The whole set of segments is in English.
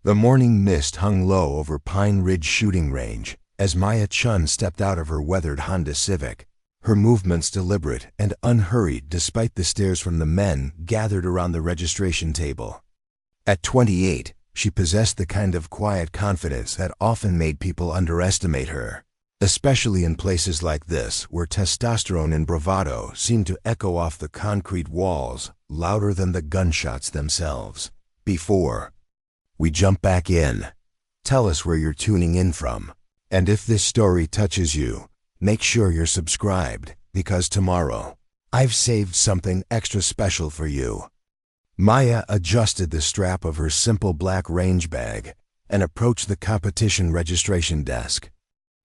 The morning mist hung low over Pine Ridge shooting range as Maya Chen stepped out of her weathered Honda Civic, her movements deliberate and unhurried despite the stares from the men gathered around the registration table. At 28, she possessed the kind of quiet confidence that often made people underestimate her, especially in places like this where testosterone and bravado seemed to echo off the concrete walls louder than the gunshots themselves. Before we jump back in, tell us where you're tuning in from, and if this story touches you, make sure you're subscribed, because tomorrow, I've saved something extra special for you. Maya adjusted the strap of her simple black range bag and approached the competition registration desk.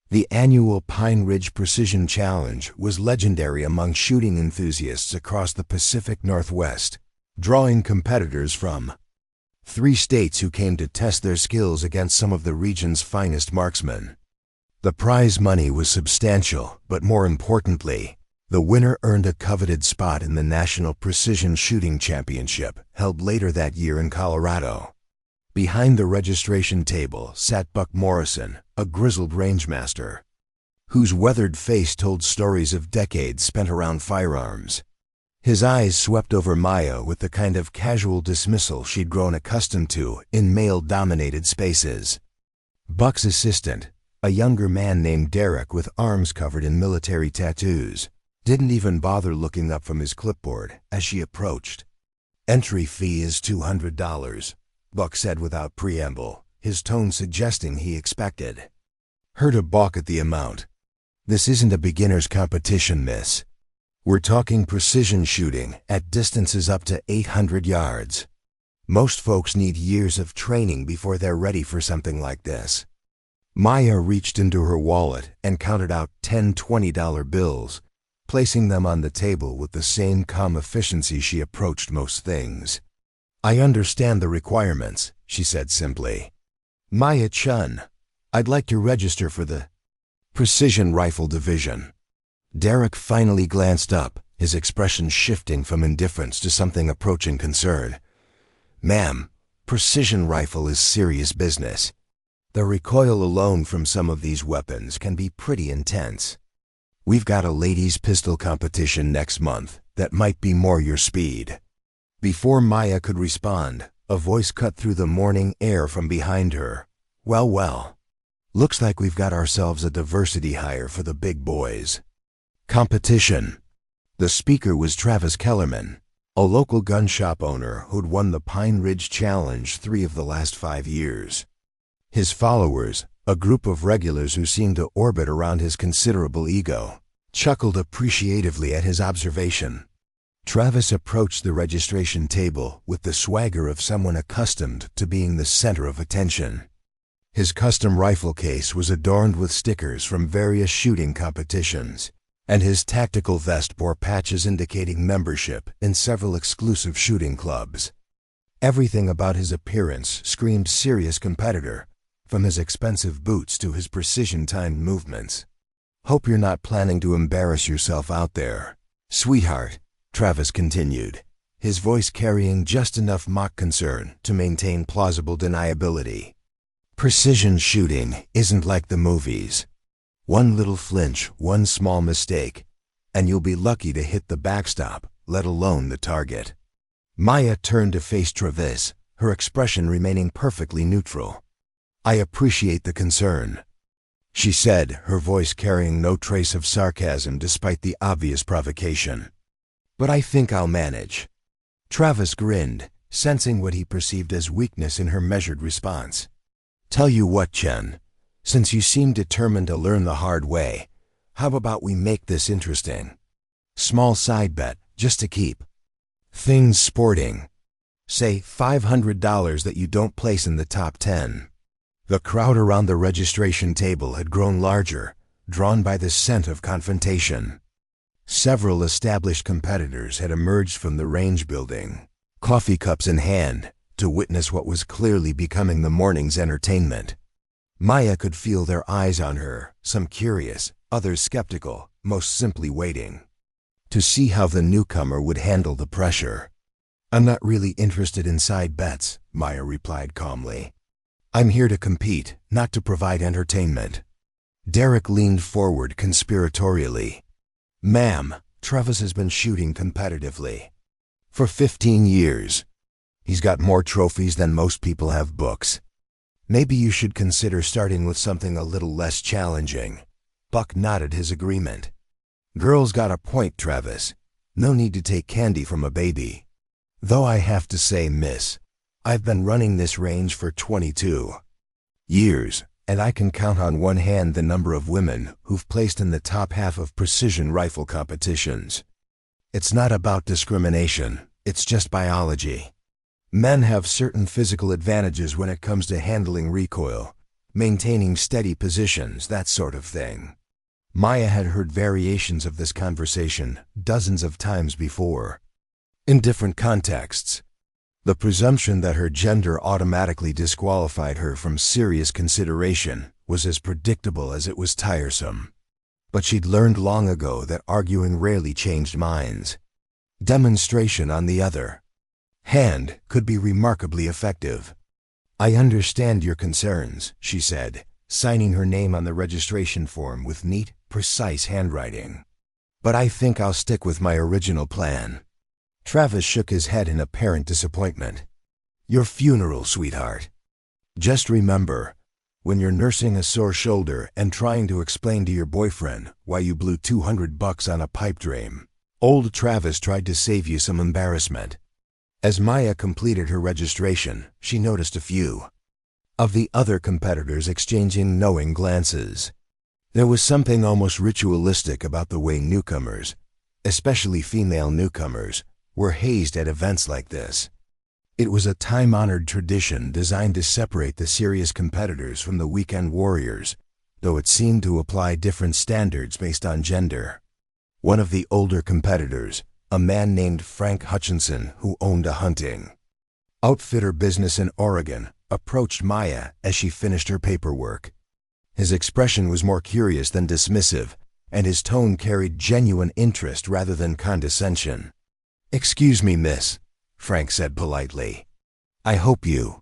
The annual Pine Ridge Precision Challenge was legendary among shooting enthusiasts across the Pacific Northwest, drawing competitors from 3 states who came to test their skills against some of the region's finest marksmen. The prize money was substantial, but more importantly, the winner earned a coveted spot in the National Precision Shooting Championship held later that year in Colorado. Behind the registration table sat Buck Morrison, a grizzled rangemaster, whose weathered face told stories of decades spent around firearms. His eyes swept over Maya with the kind of casual dismissal she'd grown accustomed to in male-dominated spaces. Buck's assistant, a younger man named Derek with arms covered in military tattoos, didn't even bother looking up from his clipboard as she approached. "Entry fee is $200, Buck said without preamble, his tone suggesting he expected her to balk at the amount. "This isn't a beginner's competition, miss. We're talking precision shooting at distances up to 800 yards. Most folks need years of training before they're ready for something like this." Maya reached into her wallet and counted out 10 $20 bills, placing them on the table with the same calm efficiency she approached most things. "I understand the requirements," she said simply. "Maya Chen, I'd like to register for the Precision Rifle Division." Derek finally glanced up, his expression shifting from indifference to something approaching concern. "Ma'am, precision rifle is serious business. The recoil alone from some of these weapons can be pretty intense. We've got a ladies' pistol competition next month that might be more your speed." Before Maya could respond, a voice cut through the morning air from behind her. Well, looks like we've got ourselves a diversity hire for the big boys." Competition. The speaker was Travis Kellerman, a local gun shop owner who'd won the Pine Ridge Challenge 3 of the last 5 years. His followers, a group of regulars who seemed to orbit around his considerable ego, chuckled appreciatively at his observation. Travis approached the registration table with the swagger of someone accustomed to being the center of attention. His custom rifle case was adorned with stickers from various shooting competitions, and his tactical vest bore patches indicating membership in several exclusive shooting clubs. Everything about his appearance screamed serious competitor, from his expensive boots to his precision-timed movements. "Hope you're not planning to embarrass yourself out there, sweetheart," Travis continued, his voice carrying just enough mock concern to maintain plausible deniability. "Precision shooting isn't like the movies. One little flinch, one small mistake, and you'll be lucky to hit the backstop, let alone the target." Maya turned to face Travis, her expression remaining perfectly neutral. "I appreciate the concern," she said, her voice carrying no trace of sarcasm despite the obvious provocation. "But I think I'll manage." Travis grinned, sensing what he perceived as weakness in her measured response. "Tell you what, Chen, since you seem determined to learn the hard way, how about we make this interesting? Small side bet, just to keep things sporting. Say $500 that you don't place in the top 10. The crowd around the registration table had grown larger, drawn by the scent of confrontation. Several established competitors had emerged from the range building, coffee cups in hand, to witness what was clearly becoming the morning's entertainment. Maya could feel their eyes on her, some curious, others skeptical, most simply waiting to see how the newcomer would handle the pressure. "I'm not really interested in side bets," Maya replied calmly. I'm here to compete, not to provide entertainment. Derek leaned forward conspiratorially. Ma'am, Travis has been shooting competitively for 15 years. He's got more trophies than most people have books. Maybe you should consider starting with something a little less challenging. Buck nodded his agreement. Girl's got a point, Travis. No need to take candy from a baby. Though I have to say, miss, I've been running this range for 22 years, and I can count on one hand the number of women who've placed in the top half of precision rifle competitions. It's not about discrimination, it's just biology. Men have certain physical advantages when it comes to handling recoil, maintaining steady positions, that sort of thing. Maya had heard variations of this conversation dozens of times before, in different contexts. The presumption that her gender automatically disqualified her from serious consideration was as predictable as it was tiresome. But she'd learned long ago that arguing rarely changed minds. Demonstration, on the other hand, could be remarkably effective. I understand your concerns, she said, signing her name on the registration form with neat, precise handwriting. But I think I'll stick with my original plan. Travis shook his head in apparent disappointment. Your funeral, sweetheart. Just remember, when you're nursing a sore shoulder and trying to explain to your boyfriend why you blew $200 on a pipe dream, old Travis tried to save you some embarrassment. As Maya completed her registration, she noticed a few of the other competitors exchanging knowing glances. There was something almost ritualistic about the way newcomers, especially female newcomers, were hazed at events like this. It was a time-honored tradition designed to separate the serious competitors from the weekend warriors, though it seemed to apply different standards based on gender. One of the older competitors, a man named Frank Hutchinson who owned a hunting outfitter business in Oregon, approached Maya as she finished her paperwork. His expression was more curious than dismissive, and his tone carried genuine interest rather than condescension. Excuse me, miss, Frank said politely. I hope you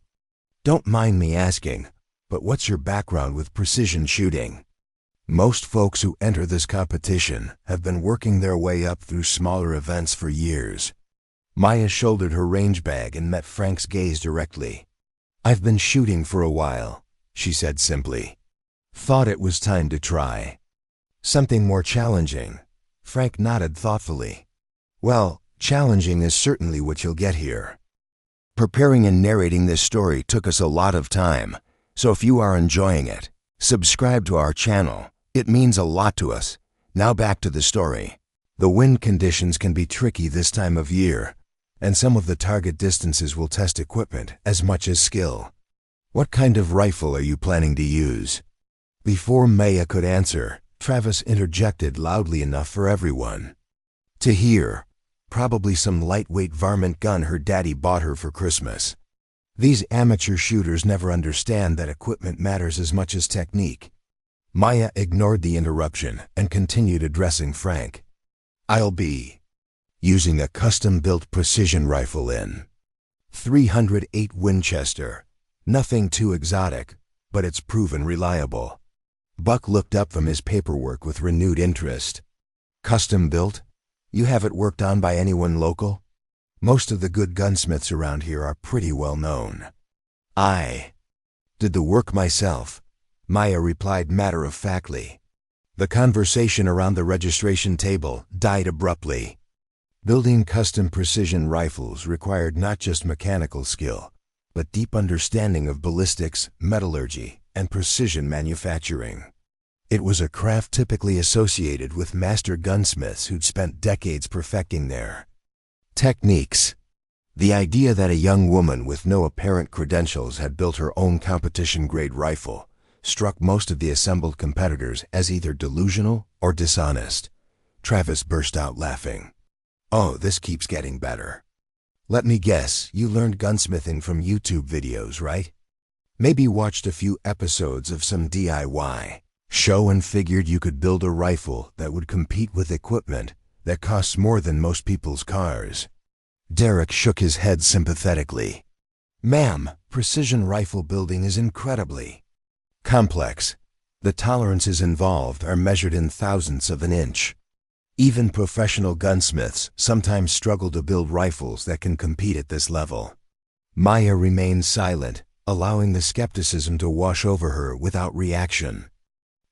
don't mind me asking, but what's your background with precision shooting? Most folks who enter this competition have been working their way up through smaller events for years. Maya shouldered her range bag and met Frank's gaze directly. I've been shooting for a while, she said simply. Thought it was time to try something more challenging. Frank nodded thoughtfully. Well, challenging is certainly what you'll get here. Preparing and narrating this story took us a lot of time, so if you are enjoying it, subscribe to our channel. It means a lot to us. Now back to the story. The wind conditions can be tricky this time of year, and some of the target distances will test equipment as much as skill. What kind of rifle are you planning to use? Before Maya could answer, Travis interjected loudly enough for everyone to hear. Probably some lightweight varmint gun her daddy bought her for Christmas. These amateur shooters never understand that equipment matters as much as technique. Maya ignored the interruption and continued addressing Frank. I'll be using a custom-built precision rifle in 308 Winchester. Nothing too exotic, but it's proven reliable. Buck looked up from his paperwork with renewed interest. Custom-built? You have it worked on by anyone local? Most of the good gunsmiths around here are pretty well known. I did the work myself, Maya replied matter-of-factly. The conversation around the registration table died abruptly. Building custom precision rifles required not just mechanical skill, but deep understanding of ballistics, metallurgy, and precision manufacturing. It was a craft typically associated with master gunsmiths who'd spent decades perfecting their techniques. The idea that a young woman with no apparent credentials had built her own competition-grade rifle struck most of the assembled competitors as either delusional or dishonest. Travis burst out laughing. Oh, this keeps getting better. Let me guess, you learned gunsmithing from YouTube videos, right? Maybe watched a few episodes of some DIY show and figured you could build a rifle that would compete with equipment that costs more than most people's cars. Derek shook his head sympathetically. Ma'am, precision rifle building is incredibly complex. The tolerances involved are measured in thousandths of an inch. Even professional gunsmiths sometimes struggle to build rifles that can compete at this level. Maya remained silent, allowing the skepticism to wash over her without reaction.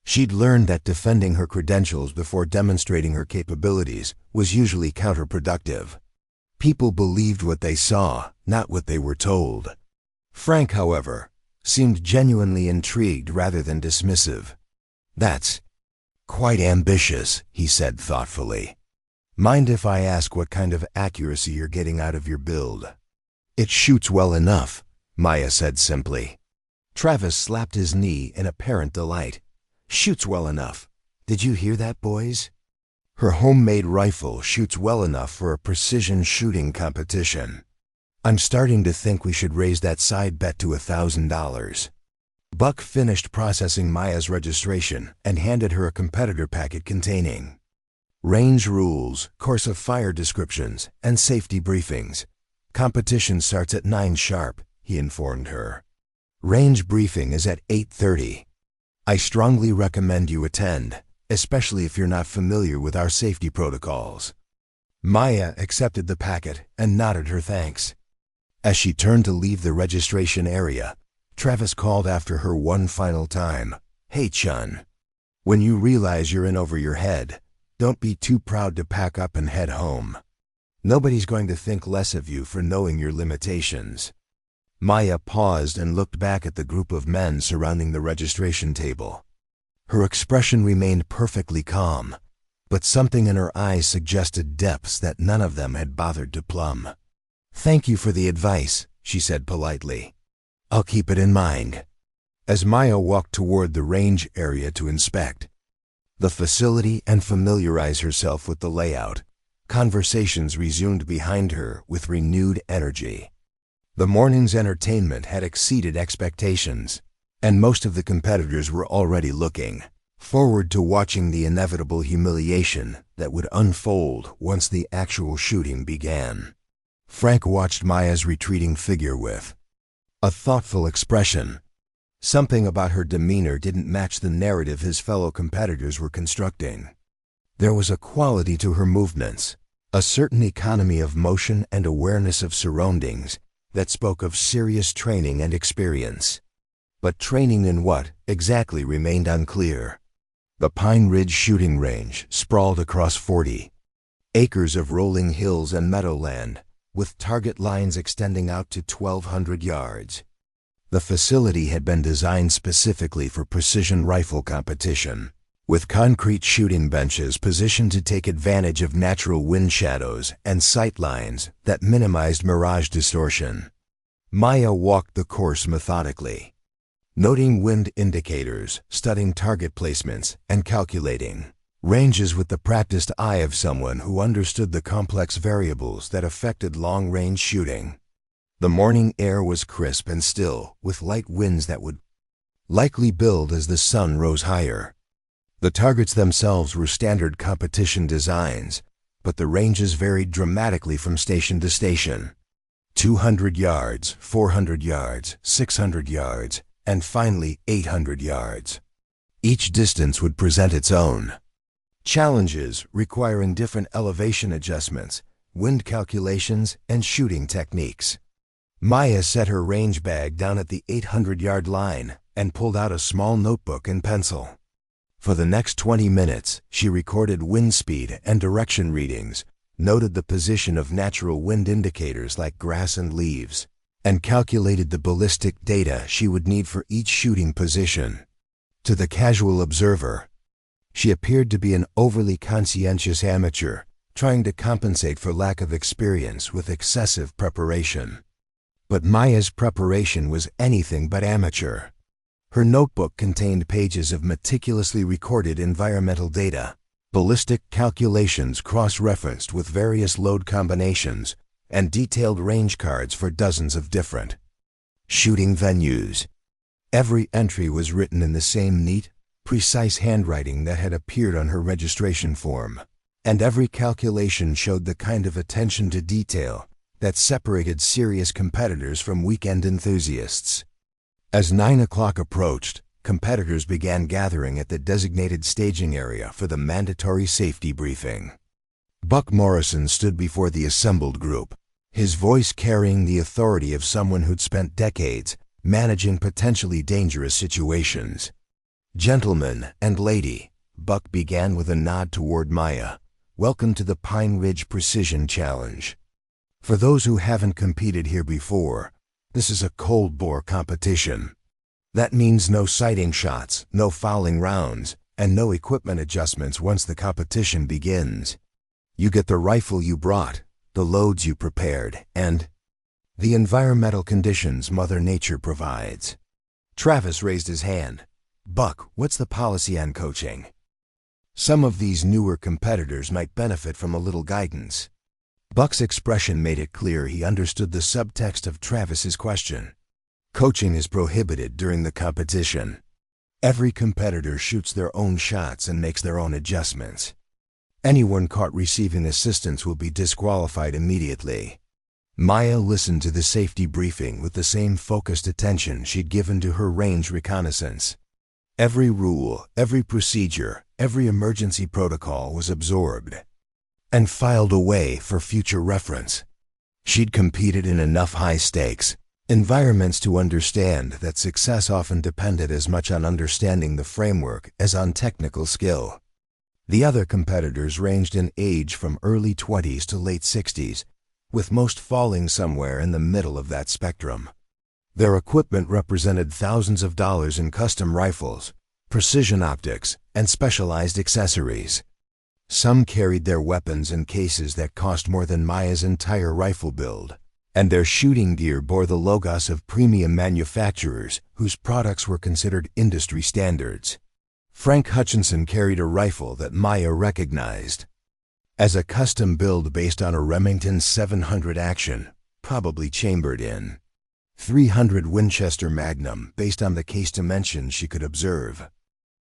She'd learned that defending her credentials before demonstrating her capabilities was usually counterproductive. People believed what they saw, not what they were told. Frank, however, seemed genuinely intrigued rather than dismissive. "That's quite ambitious," he said thoughtfully. "Mind if I ask what kind of accuracy you're getting out of your build?" "It shoots well enough," Maya said simply. Travis slapped his knee in apparent delight. "Shoots well enough. Did you hear that, boys? Her homemade rifle shoots well enough for a precision shooting competition. I'm starting to think we should raise that side bet to $1,000. Buck finished processing Maya's registration and handed her a competitor packet containing range rules, course of fire descriptions, and safety briefings. "Competition starts at 9 sharp, he informed her. "Range briefing is at 8:30. I strongly recommend you attend, especially if you're not familiar with our safety protocols." Maya accepted the packet and nodded her thanks. As she turned to leave the registration area, Travis called after her one final time. "Hey, Chen. When you realize you're in over your head, don't be too proud to pack up and head home. Nobody's going to think less of you for knowing your limitations." Maya paused and looked back at the group of men surrounding the registration table. Her expression remained perfectly calm, but something in her eyes suggested depths that none of them had bothered to plumb. "Thank you for the advice," she said politely. "I'll keep it in mind." As Maya walked toward the range area to inspect the facility and familiarize herself with the layout, conversations resumed behind her with renewed energy. The morning's entertainment had exceeded expectations, and most of the competitors were already looking forward to watching the inevitable humiliation that would unfold once the actual shooting began. Frank watched Maya's retreating figure with a thoughtful expression. Something about her demeanor didn't match the narrative his fellow competitors were constructing. There was a quality to her movements, a certain economy of motion and awareness of surroundings that spoke of serious training and experience. But training in what exactly remained unclear. The Pine Ridge shooting range sprawled across 40 acres of rolling hills and meadowland, with target lines extending out to 1,200 yards. The facility had been designed specifically for precision rifle competition, with concrete shooting benches positioned to take advantage of natural wind shadows and sight lines that minimized mirage distortion. Maya walked the course methodically, noting wind indicators, studying target placements, and calculating ranges with the practiced eye of someone who understood the complex variables that affected long-range shooting. The morning air was crisp and still, with light winds that would likely build as the sun rose higher. The targets themselves were standard competition designs, but the ranges varied dramatically from station to station. 200 yards, 400 yards, 600 yards, and finally 800 yards. Each distance would present its own challenges, requiring different elevation adjustments, wind calculations, and shooting techniques. Maya set her range bag down at the 800-yard line and pulled out a small notebook and pencil. For the next 20 minutes, she recorded wind speed and direction readings, noted the position of natural wind indicators like grass and leaves, and calculated the ballistic data she would need for each shooting position. To the casual observer, she appeared to be an overly conscientious amateur, trying to compensate for lack of experience with excessive preparation. But Maya's preparation was anything but amateur. Her notebook contained pages of meticulously recorded environmental data, ballistic calculations cross-referenced with various load combinations, and detailed range cards for dozens of different shooting venues. Every entry was written in the same neat, precise handwriting that had appeared on her registration form, and every calculation showed the kind of attention to detail that separated serious competitors from weekend enthusiasts. As 9 o'clock approached, competitors began gathering at the designated staging area for the mandatory safety briefing. Buck Morrison stood before the assembled group, his voice carrying the authority of someone who'd spent decades managing potentially dangerous situations. "Gentlemen and lady," Buck began with a nod toward Maya, "welcome to the Pine Ridge Precision Challenge. For those who haven't competed here before, this is a cold bore competition. That means no sighting shots, no fouling rounds, and no equipment adjustments once the competition begins. You get the rifle you brought, the loads you prepared, and the environmental conditions Mother Nature provides." Travis raised his hand. "Buck, what's the policy on coaching? Some of these newer competitors might benefit from a little guidance." Buck's expression made it clear he understood the subtext of Travis's question. Coaching is prohibited during the competition. Every competitor shoots their own shots and makes their own adjustments. Anyone caught receiving assistance will be disqualified immediately. Maya listened to the safety briefing with the same focused attention she'd given to her range reconnaissance. Every rule, every procedure, every emergency protocol was absorbed and filed away for future reference. She'd competed in enough high-stakes environments to understand that success often depended as much on understanding the framework as on technical skill. The other competitors ranged in age from early 20s to late 60s, with most falling somewhere in the middle of that spectrum. Their equipment represented thousands of dollars in custom rifles, precision optics, and specialized accessories. Some carried their weapons in cases that cost more than Maya's entire rifle build, and their shooting gear bore the logos of premium manufacturers whose products were considered industry standards. Frank Hutchinson carried a rifle that Maya recognized as a custom build based on a Remington 700 Action, probably chambered in .300 Winchester Magnum based on the case dimensions she could observe.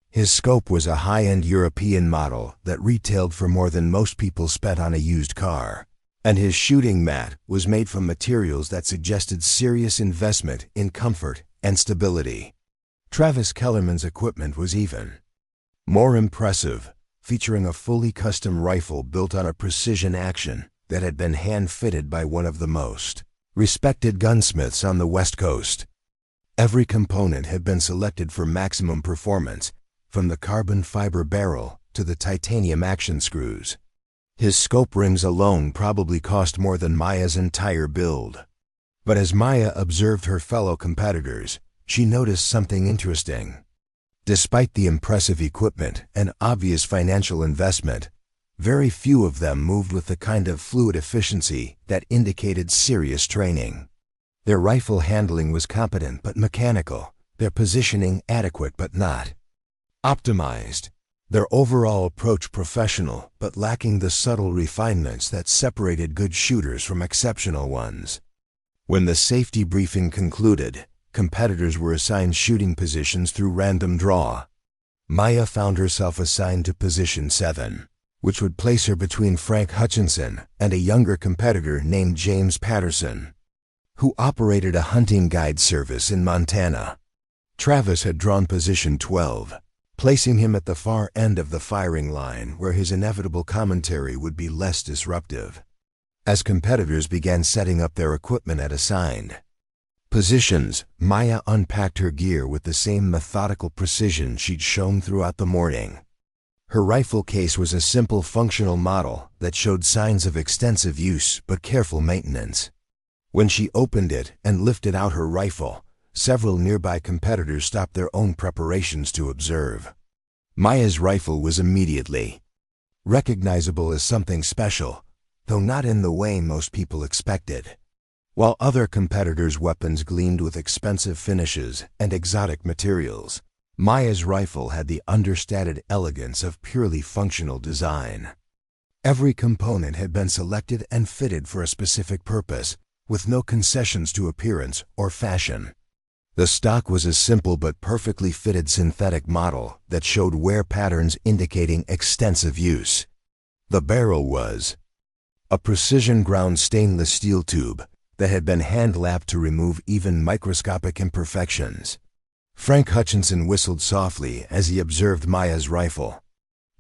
His scope was a high-end European model that retailed for more than most people spent on a used car, and his shooting mat was made from materials that suggested serious investment in comfort and stability. Travis Kellerman's equipment was even more impressive, featuring a fully custom rifle built on a precision action that had been hand-fitted by one of the most respected gunsmiths on the West Coast. Every component had been selected for maximum performance, from the carbon fiber barrel to the titanium action screws. His scope rings alone probably cost more than Maya's entire build. But as Maya observed her fellow competitors, she noticed something interesting. Despite the impressive equipment and obvious financial investment, very few of them moved with the kind of fluid efficiency that indicated serious training. Their rifle handling was competent but mechanical, their positioning adequate but not optimized, their overall approach professional but lacking the subtle refinements that separated good shooters from exceptional ones. When the safety briefing concluded, competitors were assigned shooting positions through random draw. Maya found herself assigned to position 7, which would place her between Frank Hutchinson and a younger competitor named James Patterson, who operated a hunting guide service in Montana. Travis had drawn position 12, placing him at the far end of the firing line where his inevitable commentary would be less disruptive. As competitors began setting up their equipment at assigned positions, Maya unpacked her gear with the same methodical precision she'd shown throughout the morning. Her rifle case was a simple functional model that showed signs of extensive use but careful maintenance. When she opened it and lifted out her rifle, several nearby competitors stopped their own preparations to observe. Maya's rifle was immediately recognizable as something special, though not in the way most people expected. While other competitors' weapons gleamed with expensive finishes and exotic materials, Maya's rifle had the understated elegance of purely functional design. Every component had been selected and fitted for a specific purpose, with no concessions to appearance or fashion. The stock was a simple but perfectly fitted synthetic model that showed wear patterns indicating extensive use. The barrel was a precision-ground stainless steel tube that had been hand-lapped to remove even microscopic imperfections. Frank Hutchinson whistled softly as he observed Maya's rifle.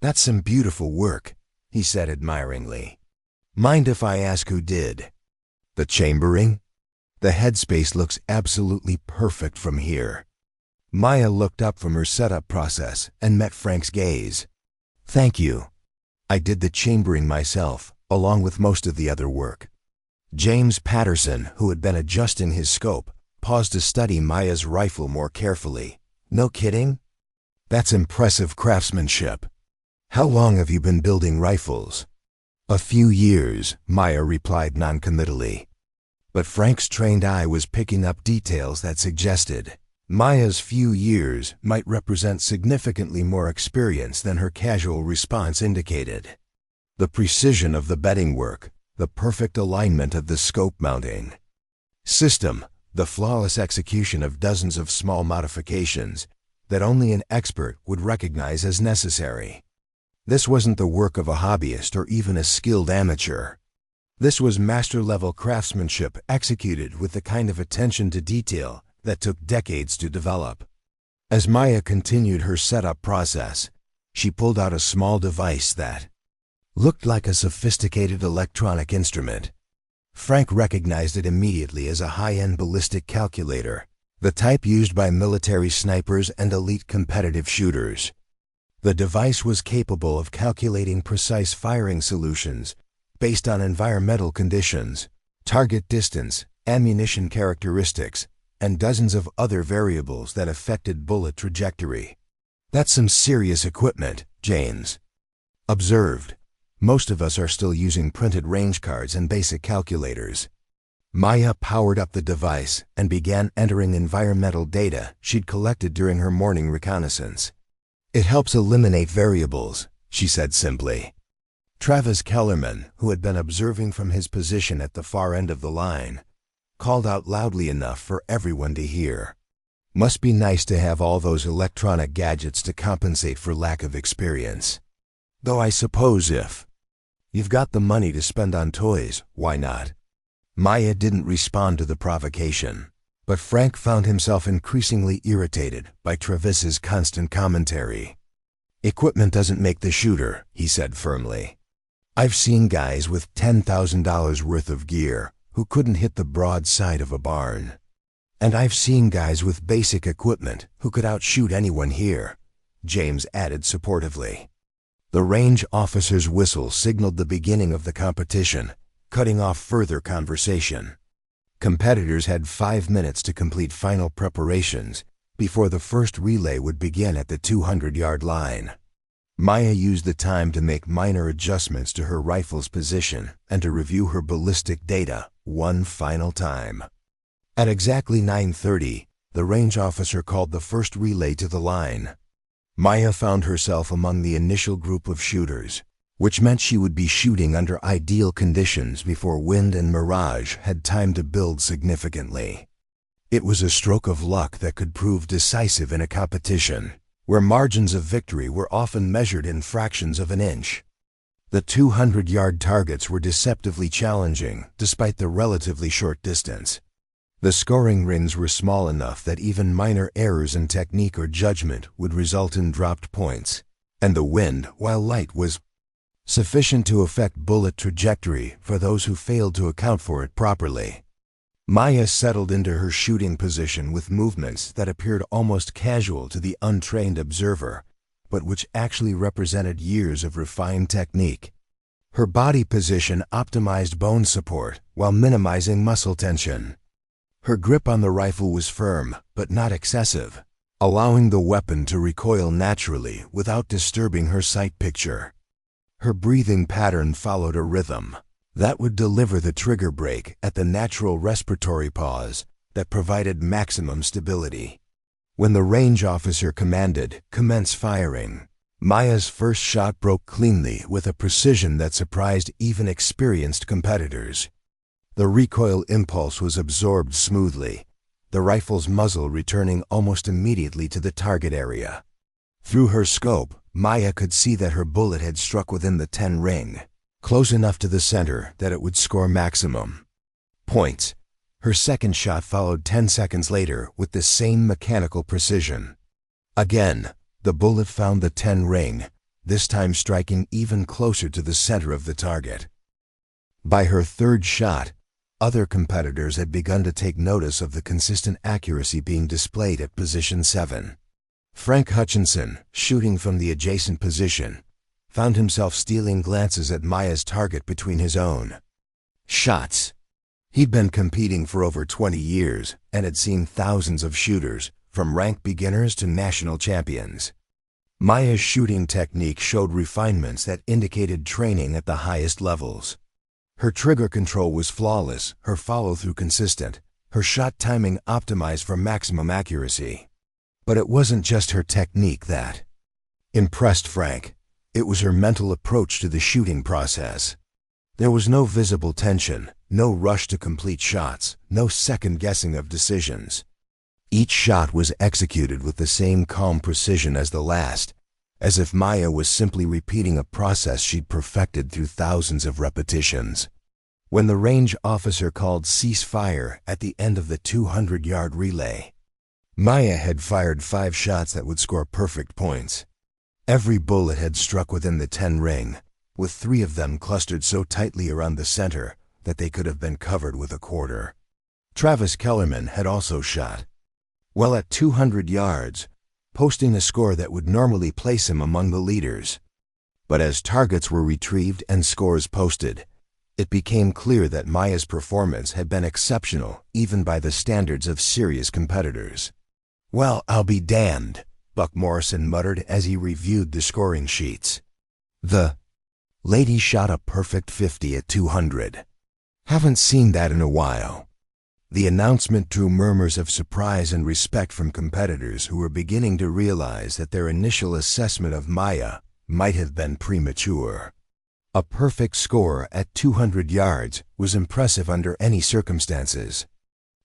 "That's some beautiful work," he said admiringly. "Mind if I ask who did?" "The chambering? The headspace looks absolutely perfect from here." Maya looked up from her setup process and met Frank's gaze. "Thank you. I did the chambering myself, along with most of the other work." James Patterson, who had been adjusting his scope, paused to study Maya's rifle more carefully. "No kidding? That's impressive craftsmanship. How long have you been building rifles?" "A few years," Maya replied noncommittally. But Frank's trained eye was picking up details that suggested Maya's few years might represent significantly more experience than her casual response indicated. The precision of the bedding work, the perfect alignment of the scope mounting system, the flawless execution of dozens of small modifications that only an expert would recognize as necessary. This wasn't the work of a hobbyist or even a skilled amateur. This was master-level craftsmanship executed with the kind of attention to detail that took decades to develop. As Maya continued her setup process, she pulled out a small device that looked like a sophisticated electronic instrument. Frank recognized it immediately as a high-end ballistic calculator, the type used by military snipers and elite competitive shooters. The device was capable of calculating precise firing solutions based on environmental conditions, target distance, ammunition characteristics, and dozens of other variables that affected bullet trajectory. "That's some serious equipment," James observed. "Most of us are still using printed range cards and basic calculators." Maya powered up the device and began entering environmental data she'd collected during her morning reconnaissance. "It helps eliminate variables," she said simply. Travis Kellerman, who had been observing from his position at the far end of the line, called out loudly enough for everyone to hear. "Must be nice to have all those electronic gadgets to compensate for lack of experience. Though I suppose if you've got the money to spend on toys, why not?" Maya didn't respond to the provocation, but Frank found himself increasingly irritated by Travis's constant commentary. "Equipment doesn't make the shooter," he said firmly. "I've seen guys with $10,000 worth of gear who couldn't hit the broad side of a barn. And I've seen guys with basic equipment who could outshoot anyone here," James added supportively. The range officer's whistle signaled the beginning of the competition, cutting off further conversation. Competitors had 5 minutes to complete final preparations before the first relay would begin at the 200-yard line. Maya used the time to make minor adjustments to her rifle's position and to review her ballistic data one final time. At exactly 9:30, the range officer called the first relay to the line. Maya found herself among the initial group of shooters, which meant she would be shooting under ideal conditions before wind and mirage had time to build significantly. It was a stroke of luck that could prove decisive in a competition where margins of victory were often measured in fractions of an inch. The 200-yard targets were deceptively challenging despite the relatively short distance. The scoring rings were small enough that even minor errors in technique or judgment would result in dropped points, and the wind, while light, was sufficient to affect bullet trajectory for those who failed to account for it properly. Maya settled into her shooting position with movements that appeared almost casual to the untrained observer, but which actually represented years of refined technique. Her body position optimized bone support while minimizing muscle tension. Her grip on the rifle was firm, but not excessive, allowing the weapon to recoil naturally without disturbing her sight picture. Her breathing pattern followed a rhythm that would deliver the trigger break at the natural respiratory pause that provided maximum stability. When the range officer commanded, "Commence firing," Maya's first shot broke cleanly with a precision that surprised even experienced competitors. The recoil impulse was absorbed smoothly, the rifle's muzzle returning almost immediately to the target area. Through her scope, Maya could see that her bullet had struck within the 10 ring, close enough to the center that it would score maximum points. Her second shot followed 10 seconds later with the same mechanical precision. Again, the bullet found the 10 ring, this time striking even closer to the center of the target. By her third shot, other competitors had begun to take notice of the consistent accuracy being displayed at position 7. Frank Hutchinson, shooting from the adjacent position, found himself stealing glances at Maya's target between his own shots. He'd been competing for over 20 years and had seen thousands of shooters, from rank beginners to national champions. Maya's shooting technique showed refinements that indicated training at the highest levels. Her trigger control was flawless, her follow-through consistent, her shot timing optimized for maximum accuracy. But it wasn't just her technique that impressed Frank. It was her mental approach to the shooting process. There was no visible tension, no rush to complete shots, no second-guessing of decisions. Each shot was executed with the same calm precision as the last, as if Maya was simply repeating a process she'd perfected through thousands of repetitions. When the range officer called cease fire at the end of the 200-yard relay, Maya had fired 5 shots that would score perfect points. Every bullet had struck within the 10 ring, with 3 of them clustered so tightly around the center that they could have been covered with a quarter. Travis Kellerman had also shot well at 200 yards, posting a score that would normally place him among the leaders. But as targets were retrieved and scores posted, it became clear that Maya's performance had been exceptional even by the standards of serious competitors. "Well, I'll be damned," Buck Morrison muttered as he reviewed the scoring sheets. "The lady shot a perfect 50 at 200. Haven't seen that in a while." The announcement drew murmurs of surprise and respect from competitors who were beginning to realize that their initial assessment of Maya might have been premature. A perfect score at 200 yards was impressive under any circumstances.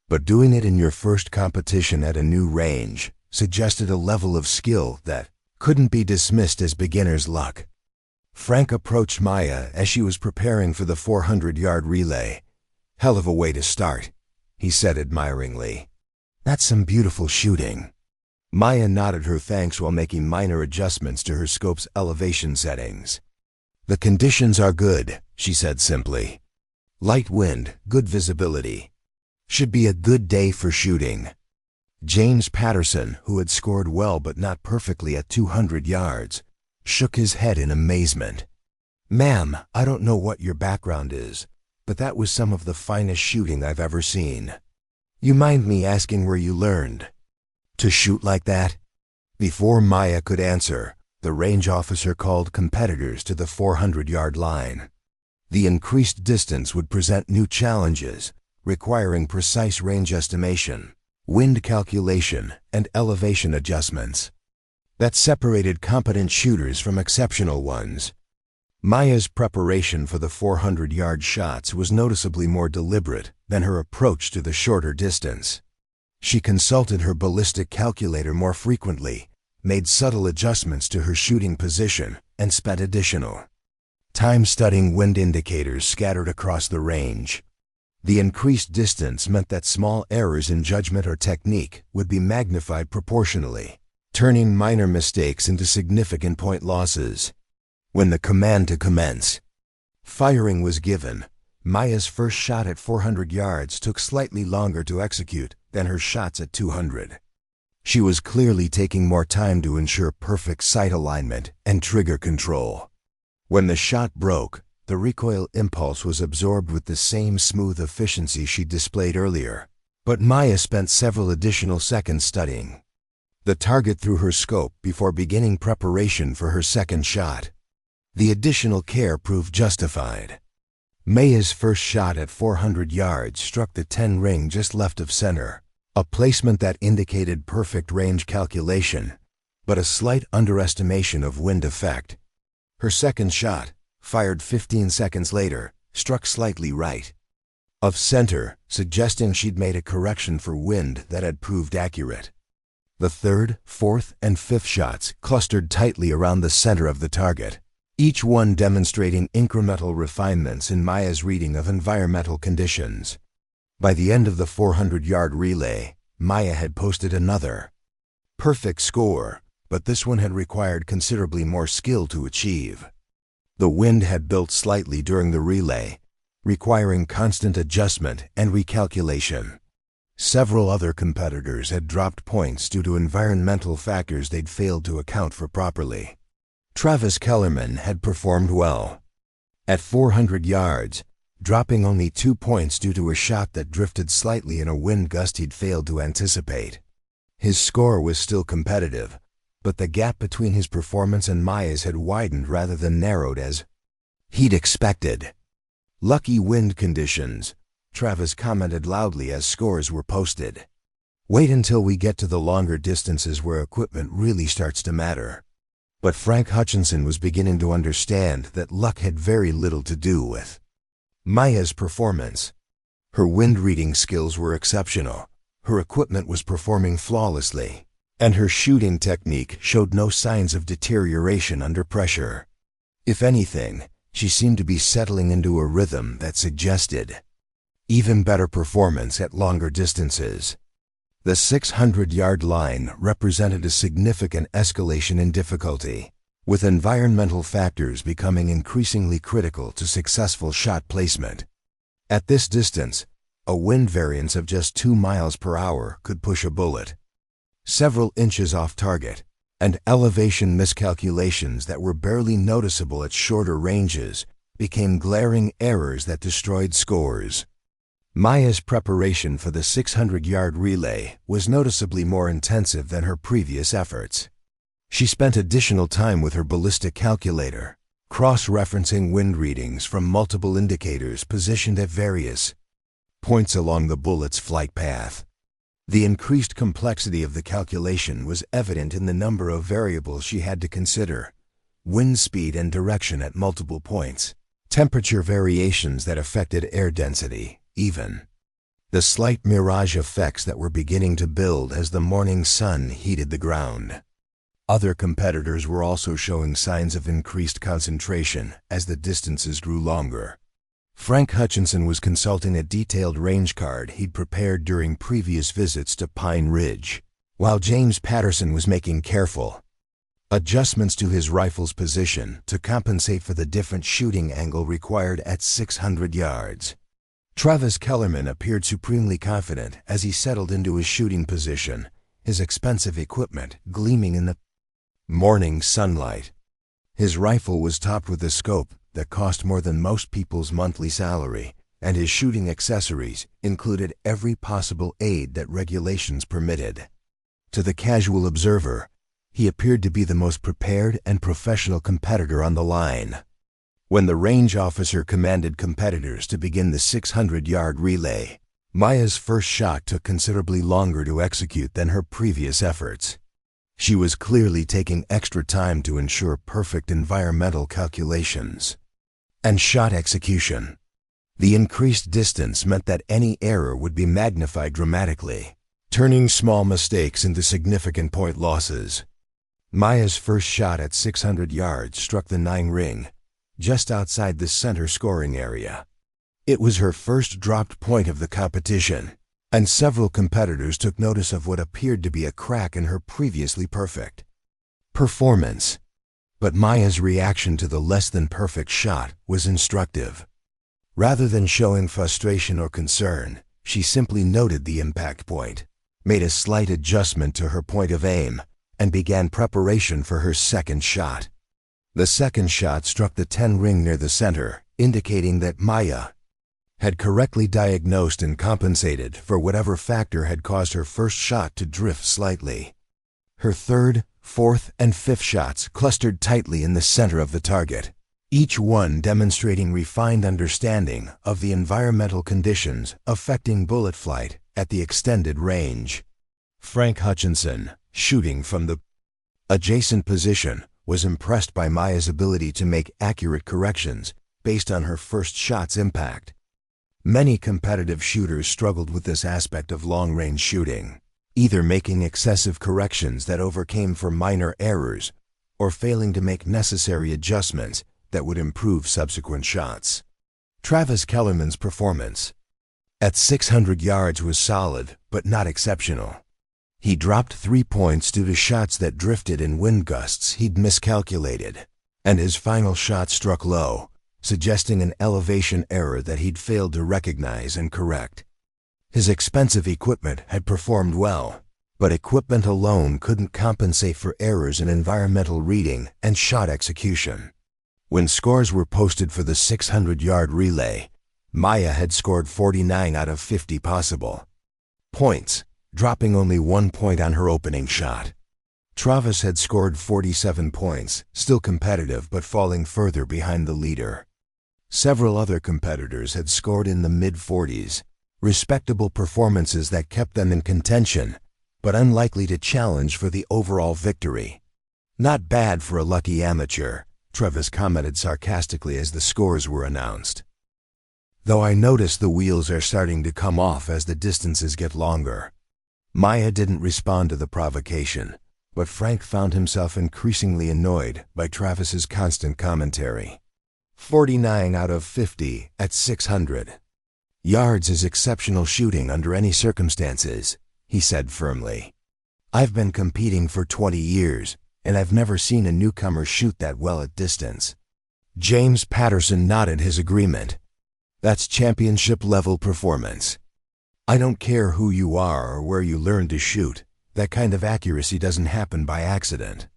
But doing it in your first competition at a new range suggested a level of skill that couldn't be dismissed as beginner's luck. Frank approached Maya as she was preparing for the 400-yard relay. "Hell of a way to start," he said admiringly. "That's some beautiful shooting." Maya nodded her thanks while making minor adjustments to her scope's elevation settings. "The conditions are good," she said simply. "Light wind, good visibility. Should be a good day for shooting." James Patterson, who had scored well but not perfectly at 200 yards, shook his head in amazement. "Ma'am, I don't know what your background is, but that was some of the finest shooting I've ever seen. You mind me asking where you learned to shoot like that?" Before Maya could answer, the range officer called competitors to the 400-yard line. The increased distance would present new challenges, requiring precise range estimation, wind calculation, and elevation adjustments that separated competent shooters from exceptional ones. Maya's preparation for the 400-yard shots was noticeably more deliberate than her approach to the shorter distance. She consulted her ballistic calculator more frequently, made subtle adjustments to her shooting position, and spent additional time studying wind indicators scattered across the range. The increased distance meant that small errors in judgment or technique would be magnified proportionally, turning minor mistakes into significant point losses. When the command to commence firing was given, Maya's first shot at 400 yards took slightly longer to execute than her shots at 200. She was clearly taking more time to ensure perfect sight alignment and trigger control. When the shot broke, the recoil impulse was absorbed with the same smooth efficiency she displayed earlier, but Maya spent several additional seconds studying the target through her scope before beginning preparation for her second shot. The additional care proved justified. Maya's first shot at 400 yards struck the 10 ring just left of center, a placement that indicated perfect range calculation, but a slight underestimation of wind effect. Her second shot, fired 15 seconds later, struck slightly right of center, suggesting she'd made a correction for wind that had proved accurate. The third, fourth, and fifth shots clustered tightly around the center of the target, each one demonstrating incremental refinements in Maya's reading of environmental conditions. By the end of the 400-yard relay, Maya had posted another perfect score, but this one had required considerably more skill to achieve. The wind had built slightly during the relay, requiring constant adjustment and recalculation. Several other competitors had dropped points due to environmental factors they'd failed to account for properly. Travis Kellerman had performed well. At 400 yards, dropping only 2 points due to a shot that drifted slightly in a wind gust he'd failed to anticipate. His score was still competitive, but the gap between his performance and Maya's had widened rather than narrowed as he'd expected. Lucky wind conditions, Travis commented loudly as scores were posted. Wait until we get to the longer distances where equipment really starts to matter. But Frank Hutchinson was beginning to understand that luck had very little to do with Maya's performance. Her wind reading skills were exceptional, her equipment was performing flawlessly, and her shooting technique showed no signs of deterioration under pressure. If anything, she seemed to be settling into a rhythm that suggested even better performance at longer distances. The 600-yard line represented a significant escalation in difficulty, with environmental factors becoming increasingly critical to successful shot placement. At this distance, a wind variance of just 2 miles per hour could push a bullet several inches off target, and elevation miscalculations that were barely noticeable at shorter ranges became glaring errors that destroyed scores. Maya's preparation for the 600-yard relay was noticeably more intensive than her previous efforts. She spent additional time with her ballistic calculator, cross-referencing wind readings from multiple indicators positioned at various points along the bullet's flight path. The increased complexity of the calculation was evident in the number of variables she had to consider: wind speed and direction at multiple points, temperature variations that affected air density, even the slight mirage effects that were beginning to build as the morning sun heated the ground. Other competitors were also showing signs of increased concentration as the distances grew longer. Frank Hutchinson was consulting a detailed range card he'd prepared during previous visits to Pine Ridge, while James Patterson was making careful adjustments to his rifle's position to compensate for the different shooting angle required at 600 yards. Travis Kellerman appeared supremely confident as he settled into his shooting position, his expensive equipment gleaming in the morning sunlight. His rifle was topped with a scope that cost more than most people's monthly salary, and his shooting accessories included every possible aid that regulations permitted. To the casual observer, he appeared to be the most prepared and professional competitor on the line. When the range officer commanded competitors to begin the 600-yard relay, Maya's first shot took considerably longer to execute than her previous efforts. She was clearly taking extra time to ensure perfect environmental calculations and shot execution. The increased distance meant that any error would be magnified dramatically, turning small mistakes into significant point losses. Maya's first shot at 600 yards struck the 9 ring, just outside the center scoring area. It was her first dropped point of the competition, and several competitors took notice of what appeared to be a crack in her previously perfect performance. But Maya's reaction to the less-than-perfect shot was instructive. Rather than showing frustration or concern, she simply noted the impact point, made a slight adjustment to her point of aim, and began preparation for her second shot. The second shot struck the 10 ring near the center, indicating that Maya had correctly diagnosed and compensated for whatever factor had caused her first shot to drift slightly. Her third, fourth, and fifth shots clustered tightly in the center of the target, each one demonstrating refined understanding of the environmental conditions affecting bullet flight at the extended range. Frank Hutchinson, shooting from the adjacent position, was impressed by Maya's ability to make accurate corrections based on her first shot's impact. Many competitive shooters struggled with this aspect of long-range shooting, either making excessive corrections that overcame for minor errors or failing to make necessary adjustments that would improve subsequent shots. Travis Kellerman's performance at 600 yards was solid, but not exceptional. He dropped 3 points due to shots that drifted in wind gusts he'd miscalculated, and his final shot struck low, suggesting an elevation error that he'd failed to recognize and correct. His expensive equipment had performed well, but equipment alone couldn't compensate for errors in environmental reading and shot execution. When scores were posted for the 600-yard relay, Maya had scored 49 out of 50 possible points, dropping only 1 point on her opening shot. Travis had scored 47 points, still competitive but falling further behind the leader. Several other competitors had scored in the mid-40s, respectable performances that kept them in contention, but unlikely to challenge for the overall victory. "Not bad for a lucky amateur," Travis commented sarcastically as the scores were announced. "Though I notice the wheels are starting to come off as the distances get longer." Maya didn't respond to the provocation, but Frank found himself increasingly annoyed by Travis's constant commentary. 49 out of 50 at 600 yards is exceptional shooting under any circumstances, he said firmly. "I've been competing for 20 years, and I've never seen a newcomer shoot that well at distance." James Patterson nodded his agreement. "That's championship-level performance. I don't care who you are or where you learned to shoot, that kind of accuracy doesn't happen by accident."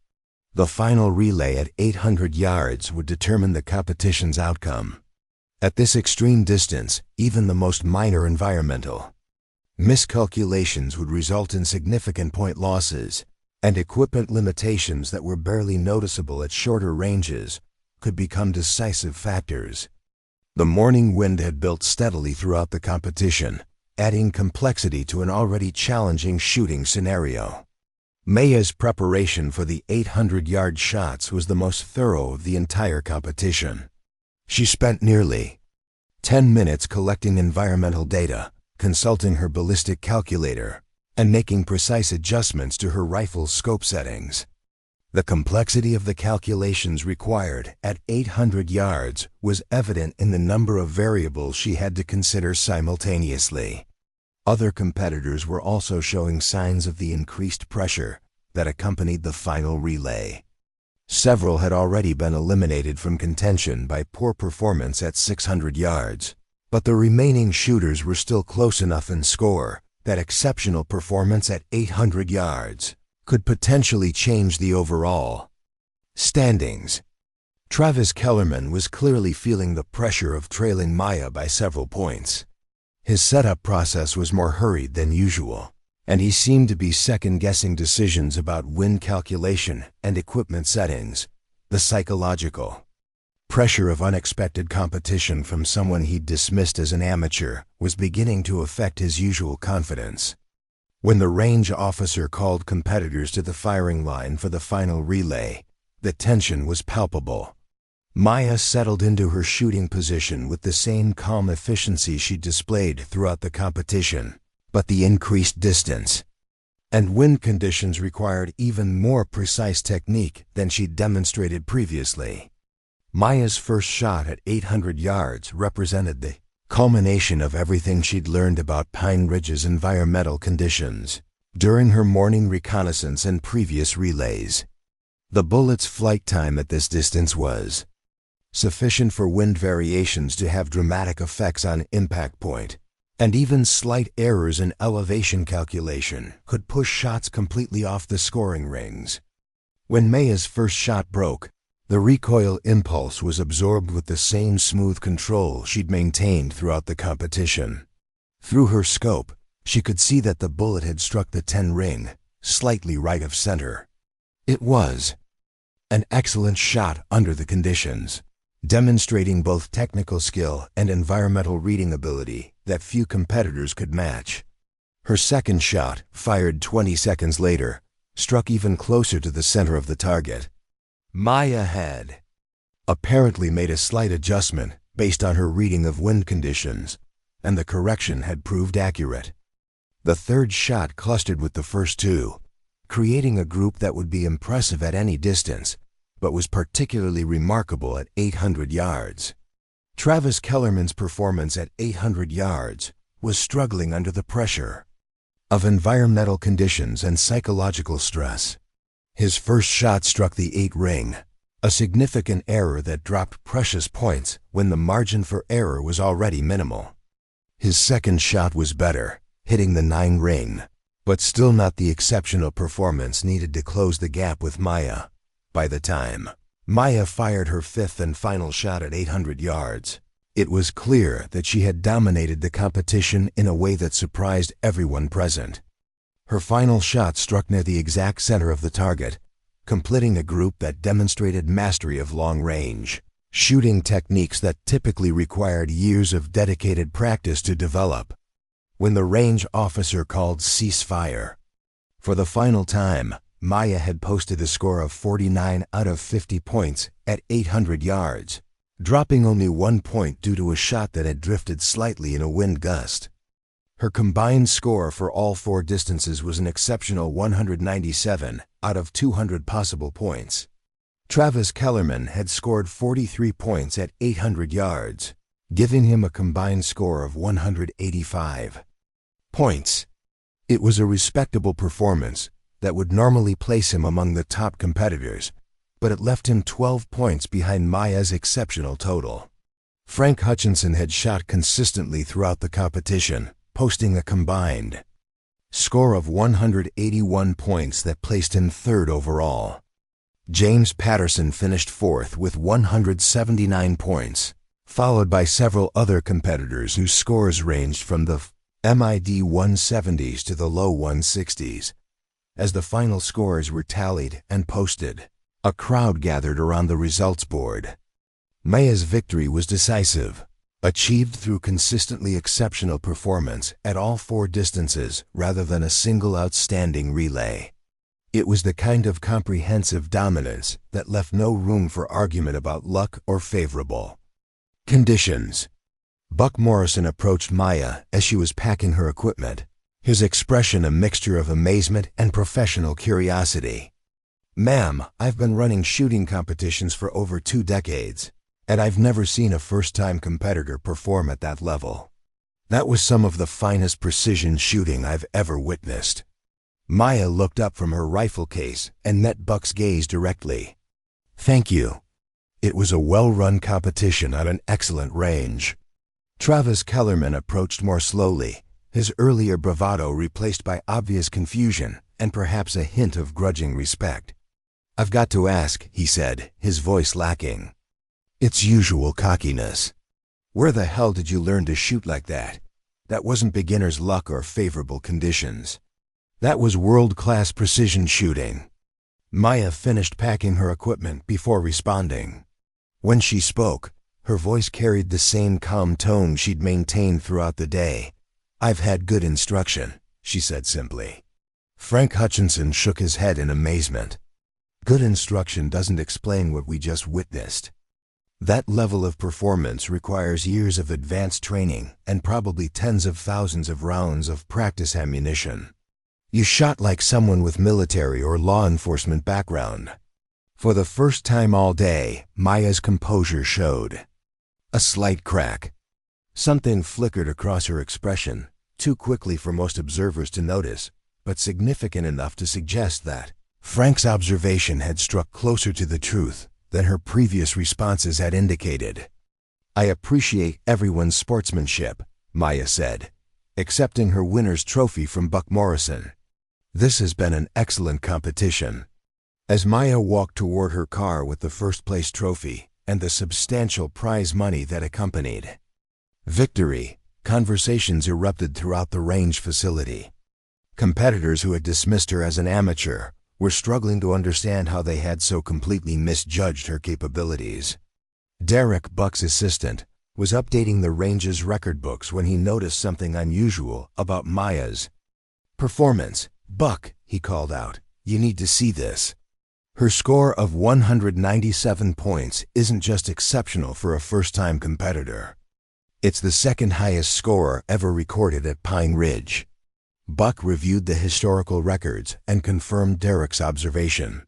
The final relay at 800 yards would determine the competition's outcome. At this extreme distance, even the most minor environmental miscalculations would result in significant point losses, and equipment limitations that were barely noticeable at shorter ranges could become decisive factors. The morning wind had built steadily throughout the competition, adding complexity to an already challenging shooting scenario. Maya's preparation for the 800-yard shots was the most thorough of the entire competition. She spent nearly 10 minutes collecting environmental data, consulting her ballistic calculator, and making precise adjustments to her rifle's scope settings. The complexity of the calculations required at 800 yards was evident in the number of variables she had to consider simultaneously. Other competitors were also showing signs of the increased pressure that accompanied the final relay. Several had already been eliminated from contention by poor performance at 600 yards, but the remaining shooters were still close enough in score that exceptional performance at 800 yards could potentially change the overall standings. Travis Kellerman was clearly feeling the pressure of trailing Maya by several points. His setup process was more hurried than usual, and he seemed to be second-guessing decisions about wind calculation and equipment settings. The psychological pressure of unexpected competition from someone he'd dismissed as an amateur was beginning to affect his usual confidence. When the range officer called competitors to the firing line for the final relay, the tension was palpable. Maya settled into her shooting position with the same calm efficiency she displayed throughout the competition, but the increased distance and wind conditions required even more precise technique than she'd demonstrated previously. Maya's first shot at 800 yards represented the culmination of everything she'd learned about Pine Ridge's environmental conditions during her morning reconnaissance and previous relays. The bullet's flight time at this distance was sufficient for wind variations to have dramatic effects on impact point, and even slight errors in elevation calculation could push shots completely off the scoring rings. When Maya's first shot broke, the recoil impulse was absorbed with the same smooth control she'd maintained throughout the competition. Through her scope, she could see that the bullet had struck the 10 ring, slightly right of center. It was an excellent shot under the conditions, demonstrating both technical skill and environmental reading ability that few competitors could match. Her second shot, fired 20 seconds later, struck even closer to the center of the target. Maya had apparently made a slight adjustment based on her reading of wind conditions, and the correction had proved accurate. The third shot clustered with the first two, creating a group that would be impressive at any distance, but was particularly remarkable at 800 yards. Travis Kellerman's performance at 800 yards was struggling under the pressure of environmental conditions and psychological stress. His first shot struck the 8 ring, a significant error that dropped precious points when the margin for error was already minimal. His second shot was better, hitting the 9 ring, but still not the exceptional performance needed to close the gap with Maya. By the time Maya fired her 5th and final shot at 800 yards, it was clear that she had dominated the competition in a way that surprised everyone present. Her final shot struck near the exact center of the target, completing a group that demonstrated mastery of long-range shooting techniques that typically required years of dedicated practice to develop. When the range officer called ceasefire for the final time, Maya had posted a score of 49 out of 50 points at 800 yards, dropping only 1 point due to a shot that had drifted slightly in a wind gust. Her combined score for all 4 distances was an exceptional 197 out of 200 possible points. Travis Kellerman had scored 43 points at 800 yards, giving him a combined score of 185 points. It was a respectable performance that would normally place him among the top competitors, but it left him 12 points behind Maya's exceptional total. Frank Hutchinson had shot consistently throughout the competition, posting a combined score of 181 points that placed him 3rd overall. James Patterson finished 4th with 179 points, followed by several other competitors whose scores ranged from the mid-170s to the low 160s. As the final scores were tallied and posted, a crowd gathered around the results board. Maya's victory was decisive, achieved through consistently exceptional performance at all 4 distances rather than a single outstanding relay. It was the kind of comprehensive dominance that left no room for argument about luck or favorable conditions. Buck Morrison approached Maya as she was packing her equipment, his expression a mixture of amazement and professional curiosity. "Ma'am, I've been running shooting competitions for over 2 decades, and I've never seen a first-time competitor perform at that level. That was some of the finest precision shooting I've ever witnessed." Maya looked up from her rifle case and met Buck's gaze directly. "Thank you. It was a well-run competition on an excellent range." Travis Kellerman approached more slowly, his earlier bravado replaced by obvious confusion and perhaps a hint of grudging respect. "I've got to ask," he said, his voice lacking its usual cockiness. "Where the hell did you learn to shoot like that? That wasn't beginner's luck or favorable conditions. That was world-class precision shooting." Maya finished packing her equipment before responding. When she spoke, her voice carried the same calm tone she'd maintained throughout the day. "I've had good instruction," she said simply. Frank Hutchinson shook his head in amazement. "Good instruction doesn't explain what we just witnessed. That level of performance requires years of advanced training and probably tens of thousands of rounds of practice ammunition. You shot like someone with military or law enforcement background." For the first time all day, Maya's composure showed a slight crack. Something flickered across her expression, too quickly for most observers to notice, but significant enough to suggest that Frank's observation had struck closer to the truth than her previous responses had indicated. "I appreciate everyone's sportsmanship," Maya said, accepting her winner's trophy from Buck Morrison. "This has been an excellent competition." As Maya walked toward her car with the first-place trophy and the substantial prize money that accompanied victory, conversations erupted throughout the range facility. Competitors who had dismissed her as an amateur were struggling to understand how they had so completely misjudged her capabilities. Derek, Buck's assistant, was updating the range's record books when he noticed something unusual about Maya's performance. "Buck," he called out, "you need to see this. Her score of 197 points isn't just exceptional for a first-time competitor. It's the second highest score ever recorded at Pine Ridge." Buck reviewed the historical records and confirmed Derek's observation.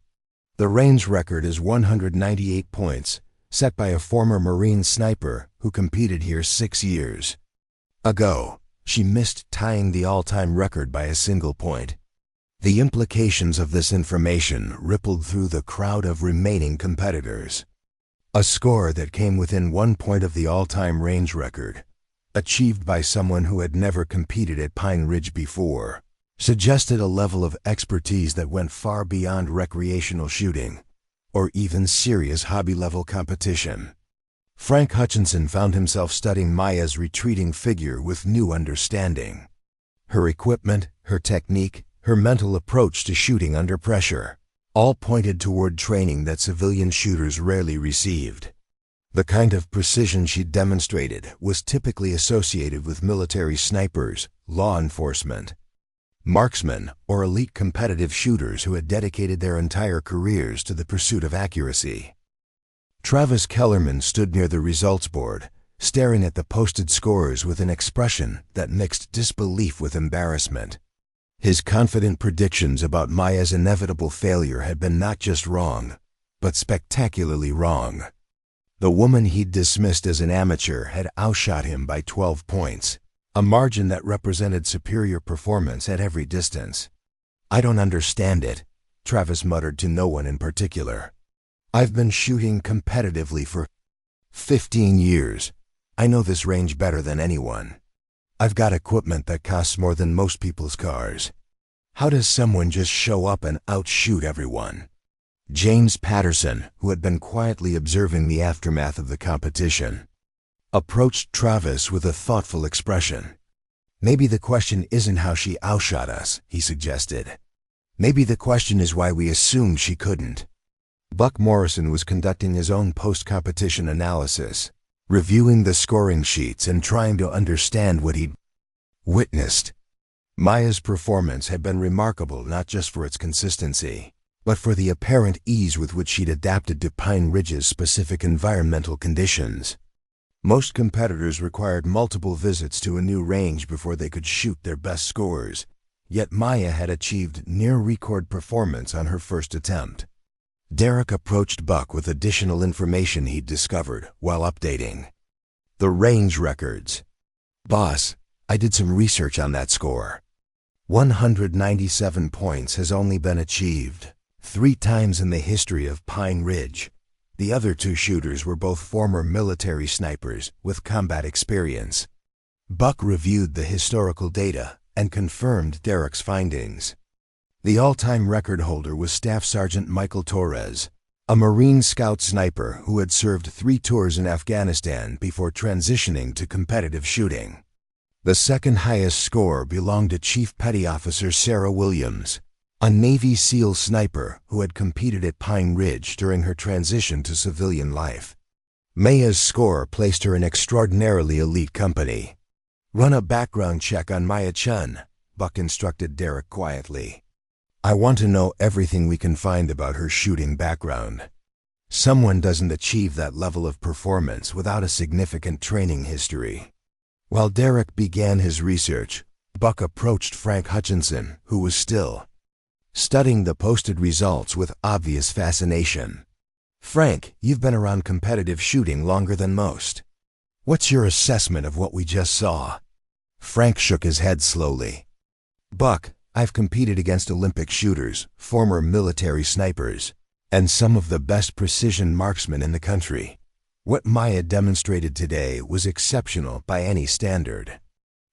The range record is 198 points, set by a former Marine sniper who competed here 6 years ago. She missed tying the all-time record by a single point. The implications of this information rippled through the crowd of remaining competitors. A score that came within 1 point of the all-time range record, achieved by someone who had never competed at Pine Ridge before, suggested a level of expertise that went far beyond recreational shooting, or even serious hobby-level competition. Frank Hutchinson found himself studying Maya's retreating figure with new understanding. Her equipment, her technique, her mental approach to shooting under pressure, all pointed toward training that civilian shooters rarely received. The kind of precision she demonstrated was typically associated with military snipers, law enforcement, marksmen, or elite competitive shooters who had dedicated their entire careers to the pursuit of accuracy. Travis Kellerman stood near the results board, staring at the posted scores with an expression that mixed disbelief with embarrassment. His confident predictions about Maya's inevitable failure had been not just wrong, but spectacularly wrong. The woman he'd dismissed as an amateur had outshot him by 12 points, a margin that represented superior performance at every distance. "I don't understand it," Travis muttered to no one in particular. "I've been shooting competitively for 15 years. I know this range better than anyone. I've got equipment that costs more than most people's cars. How does someone just show up and outshoot everyone?" James Patterson, who had been quietly observing the aftermath of the competition, approached Travis with a thoughtful expression. "Maybe the question isn't how she outshot us," he suggested. "Maybe the question is why we assumed she couldn't." Buck Morrison was conducting his own post-competition analysis, reviewing the scoring sheets and trying to understand what he'd witnessed. Maya's performance had been remarkable not just for its consistency, but for the apparent ease with which she'd adapted to Pine Ridge's specific environmental conditions. Most competitors required multiple visits to a new range before they could shoot their best scores, yet Maya had achieved near-record performance on her first attempt. Derek approached Buck with additional information he'd discovered while updating the range records. "Boss, I did some research on that score. 197 points has only been achieved 3 times in the history of Pine Ridge. The other 2 shooters were both former military snipers with combat experience." Buck reviewed the historical data and confirmed Derek's findings. The all-time record holder was Staff Sergeant Michael Torres, a Marine Scout sniper who had served 3 tours in Afghanistan before transitioning to competitive shooting. The second highest score belonged to Chief Petty Officer Sarah Williams, a Navy SEAL sniper who had competed at Pine Ridge during her transition to civilian life. Maya's score placed her in extraordinarily elite company. "Run a background check on Maya Chen," Buck instructed Derek quietly. "I want to know everything we can find about her shooting background. Someone doesn't achieve that level of performance without a significant training history." While Derek began his research, Buck approached Frank Hutchinson, who was still studying the posted results with obvious fascination. "Frank, you've been around competitive shooting longer than most. What's your assessment of what we just saw?" Frank shook his head slowly. "Buck, I've competed against Olympic shooters, former military snipers, and some of the best precision marksmen in the country. What Maya demonstrated today was exceptional by any standard.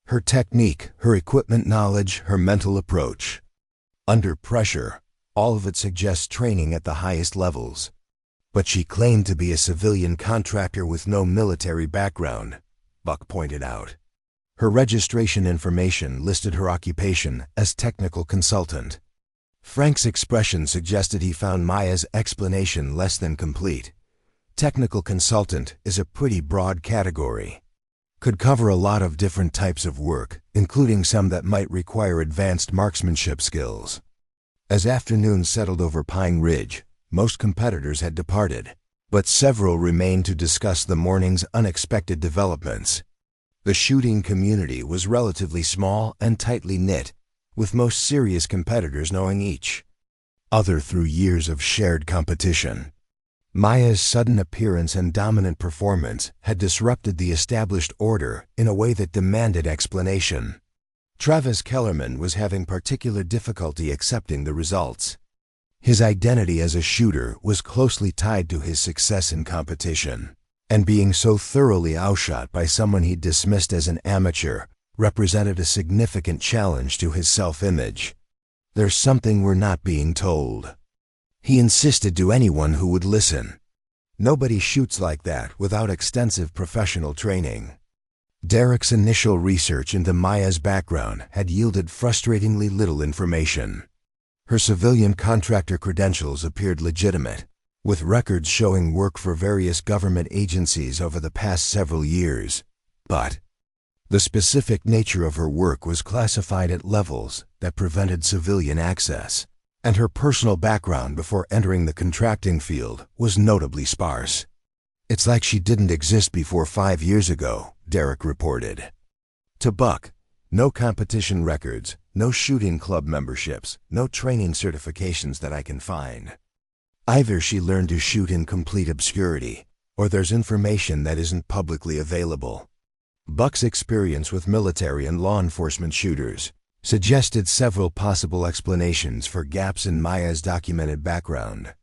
Her technique, her equipment knowledge, her mental approach. Under pressure, all of it suggests training at the highest levels. But she claimed to be a civilian contractor with no military background," Buck pointed out. Her registration information listed her occupation as technical consultant. Frank's expression suggested he found Maya's explanation less than complete. Technical consultant is a pretty broad category. Could cover a lot of different types of work, including some that might require advanced marksmanship skills. As afternoon settled over Pine Ridge, most competitors had departed, but several remained to discuss the morning's unexpected developments. The shooting community was relatively small and tightly knit, with most serious competitors knowing each other through years of shared competition. Maya's sudden appearance and dominant performance had disrupted the established order in a way that demanded explanation. Travis Kellerman was having particular difficulty accepting the results. His identity as a shooter was closely tied to his success in competition, and being so thoroughly outshot by someone he dismissed as an amateur represented a significant challenge to his self-image. "There's something we're not being told," he insisted to anyone who would listen. "Nobody shoots like that without extensive professional training." Derek's initial research into Maya's background had yielded frustratingly little information. Her civilian contractor credentials appeared legitimate, with records showing work for various government agencies over the past several years. But the specific nature of her work was classified at levels that prevented civilian access, and her personal background before entering the contracting field was notably sparse. "It's like she didn't exist before 5 years ago," Derek reported. To Buck, "No competition records, no shooting club memberships, no training certifications that I can find. Either she learned to shoot in complete obscurity, or there's information that isn't publicly available." Buck's experience with military and law enforcement shooters suggested several possible explanations for gaps in Maya's documented background.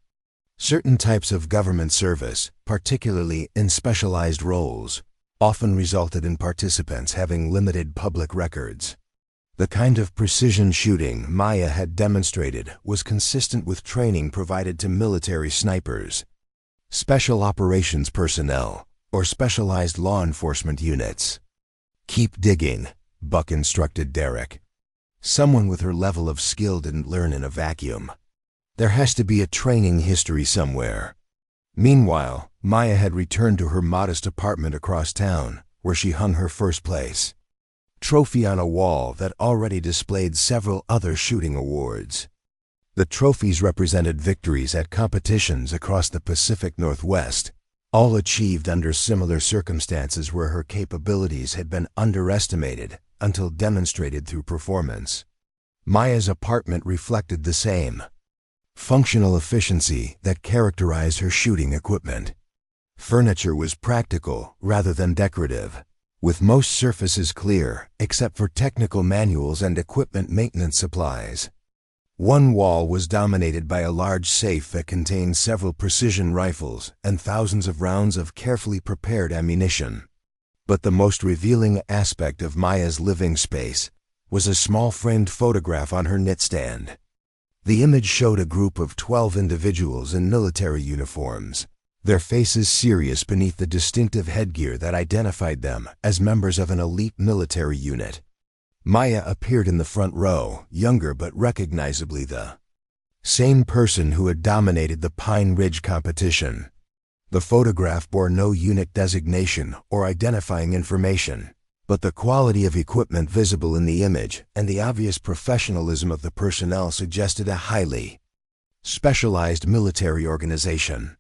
Certain types of government service, particularly in specialized roles, often resulted in participants having limited public records. The kind of precision shooting Maya had demonstrated was consistent with training provided to military snipers, special operations personnel, or specialized law enforcement units. "Keep digging," Buck instructed Derek. "Someone with her level of skill didn't learn in a vacuum. There has to be a training history somewhere." Meanwhile, Maya had returned to her modest apartment across town, where she hung her first place trophy on a wall that already displayed several other shooting awards. The trophies represented victories at competitions across the Pacific Northwest, all achieved under similar circumstances where her capabilities had been underestimated until demonstrated through performance. Maya's apartment reflected the same functional efficiency that characterized her shooting equipment. Furniture was practical rather than decorative, with most surfaces clear except for technical manuals and equipment maintenance supplies. One wall was dominated by a large safe that contained several precision rifles and thousands of rounds of carefully prepared ammunition. But the most revealing aspect of Maya's living space was a small framed photograph on her nightstand. The image showed a group of 12 individuals in military uniforms, their faces serious beneath the distinctive headgear that identified them as members of an elite military unit. Maya appeared in the front row, younger but recognizably the same person who had dominated the Pine Ridge competition. The photograph bore no unit designation or identifying information, but the quality of equipment visible in the image and the obvious professionalism of the personnel suggested a highly specialized military organization.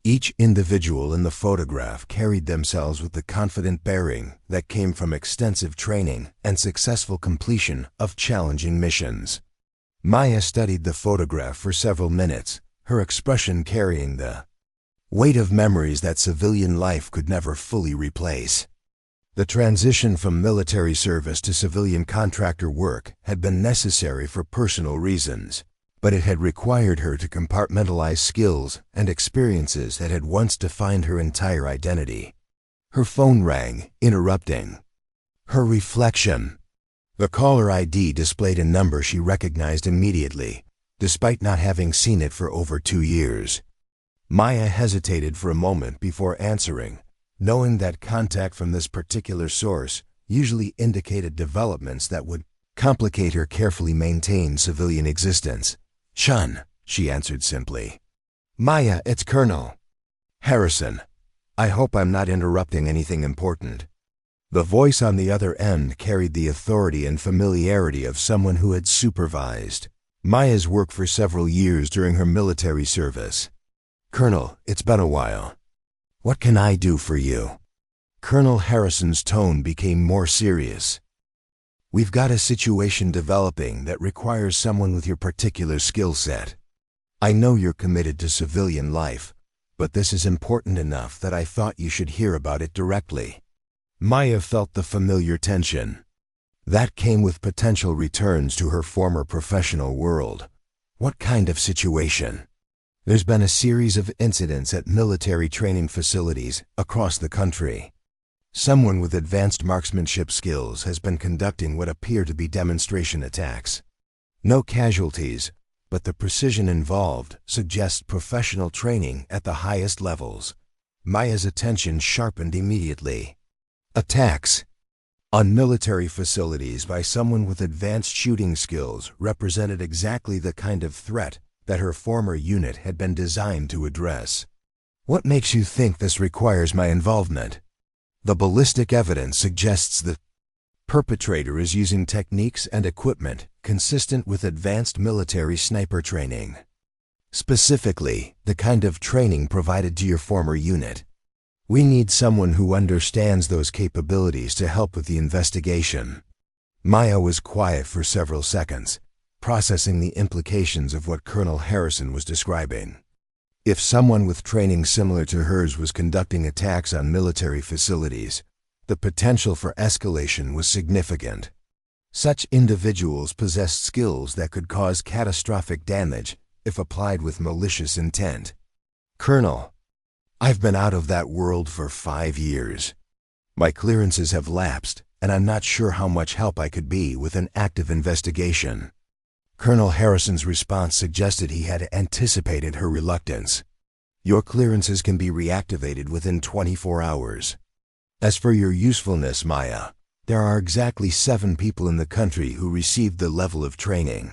Each individual in the photograph carried themselves with the confident bearing that came from extensive training and successful completion of challenging missions. Maya studied the photograph for several minutes, her expression carrying the weight of memories that civilian life could never fully replace. The transition from military service to civilian contractor work had been necessary for personal reasons, but it had required her to compartmentalize skills and experiences that had once defined her entire identity. Her phone rang, interrupting her reflection. The caller ID displayed a number she recognized immediately, despite not having seen it for over 2 years. Maya hesitated for a moment before answering, knowing that contact from this particular source usually indicated developments that would complicate her carefully maintained civilian existence. "Chen," she answered simply. "Maya, it's Colonel Harrison. I hope I'm not interrupting anything important." The voice on the other end carried the authority and familiarity of someone who had supervised Maya's work for several years during her military service. "Colonel, it's been a while. What can I do for you?" Colonel Harrison's tone became more serious. "We've got a situation developing that requires someone with your particular skill set. I know you're committed to civilian life, but this is important enough that I thought you should hear about it directly. Maya felt the familiar tension. That came with potential returns to her former professional world. What kind of situation? There's been a series of incidents at military training facilities across the country. Someone with advanced marksmanship skills has been conducting what appear to be demonstration attacks. No casualties, but the precision involved suggests professional training at the highest levels. Maya's attention sharpened immediately. Attacks on military facilities by someone with advanced shooting skills represented exactly the kind of threat that her former unit had been designed to address. What makes you think this requires my involvement? The ballistic evidence suggests the perpetrator is using techniques and equipment consistent with advanced military sniper training. Specifically, the kind of training provided to your former unit. We need someone who understands those capabilities to help with the investigation. Maya was quiet for several seconds, processing the implications of what Colonel Harrison was describing. If someone with training similar to hers was conducting attacks on military facilities, the potential for escalation was significant. Such individuals possessed skills that could cause catastrophic damage if applied with malicious intent. Colonel, I've been out of that world for 5 years. My clearances have lapsed, and I'm not sure how much help I could be with an active investigation. Colonel Harrison's response suggested he had anticipated her reluctance. Your clearances can be reactivated within 24 hours. As for your usefulness, Maya, there are exactly 7 people in the country who received the level of training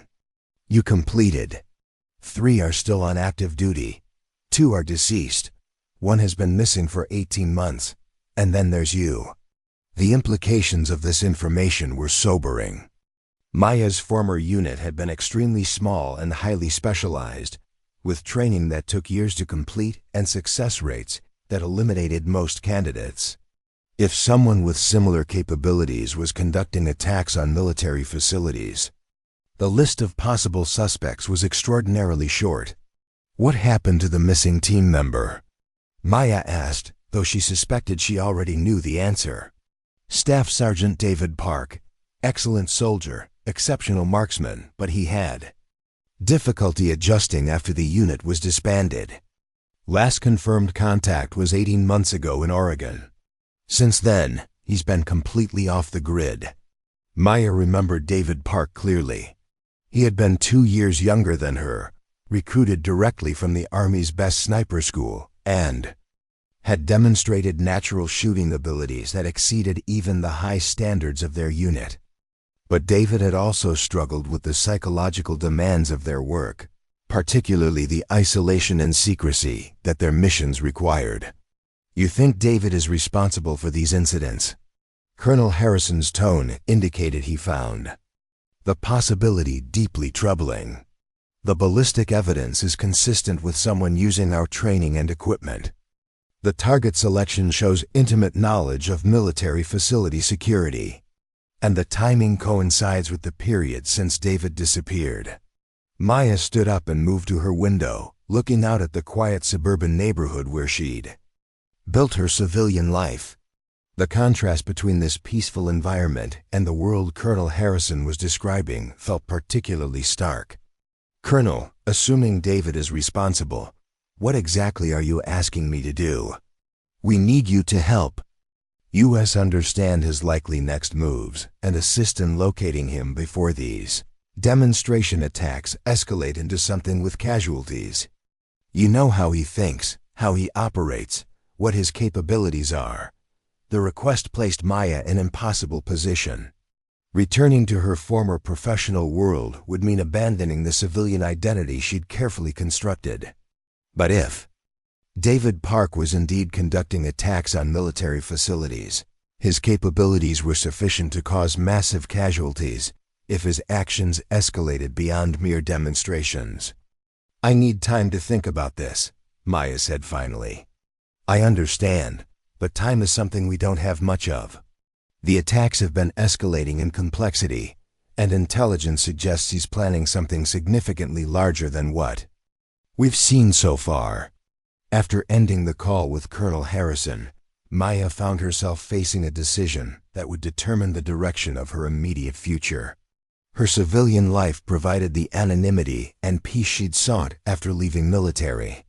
you completed. 3 are still on active duty. 2 are deceased. 1 has been missing for 18 months. And then there's you. The implications of this information were sobering. Maya's former unit had been extremely small and highly specialized, with training that took years to complete and success rates that eliminated most candidates. If someone with similar capabilities was conducting attacks on military facilities, the list of possible suspects was extraordinarily short. What happened to the missing team member? Maya asked, though she suspected she already knew the answer. Staff Sergeant David Park, excellent soldier, exceptional marksman, but he had difficulty adjusting after the unit was disbanded. Last confirmed contact was 18 months ago in Oregon. Since then, he's been completely off the grid. Maya remembered David Park clearly. He had been 2 years younger than her, recruited directly from the Army's best sniper school, and had demonstrated natural shooting abilities that exceeded even the high standards of their unit. But David had also struggled with the psychological demands of their work, particularly the isolation and secrecy that their missions required. You think David is responsible for these incidents? Colonel Harrison's tone indicated he found the possibility deeply troubling. The ballistic evidence is consistent with someone using our training and equipment. The target selection shows intimate knowledge of military facility security, and the timing coincides with the period since David disappeared. Maya stood up and moved to her window, looking out at the quiet suburban neighborhood where she'd built her civilian life. The contrast between this peaceful environment and the world Colonel Harrison was describing felt particularly stark. Colonel, assuming David is responsible, what exactly are you asking me to do? We need you to help us understand his likely next moves and assist in locating him before these demonstration attacks escalate into something with casualties. You know how he thinks, how he operates, what his capabilities are. The request placed Maya in an impossible position. Returning to her former professional world would mean abandoning the civilian identity she'd carefully constructed. But if David Park was indeed conducting attacks on military facilities, his capabilities were sufficient to cause massive casualties if his actions escalated beyond mere demonstrations. I need time to think about this, Maya said finally. I understand, but time is something we don't have much of. The attacks have been escalating in complexity, and intelligence suggests he's planning something significantly larger than what we've seen so far. After ending the call with Colonel Harrison, Maya found herself facing a decision that would determine the direction of her immediate future. Her civilian life provided the anonymity and peace she'd sought after leaving military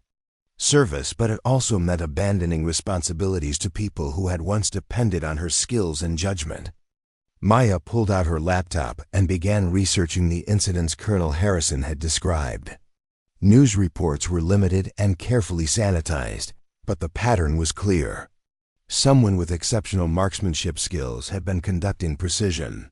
service, but it also meant abandoning responsibilities to people who had once depended on her skills and judgment. Maya pulled out her laptop and began researching the incidents Colonel Harrison had described. News reports were limited and carefully sanitized, but the pattern was clear. Someone with exceptional marksmanship skills had been conducting precision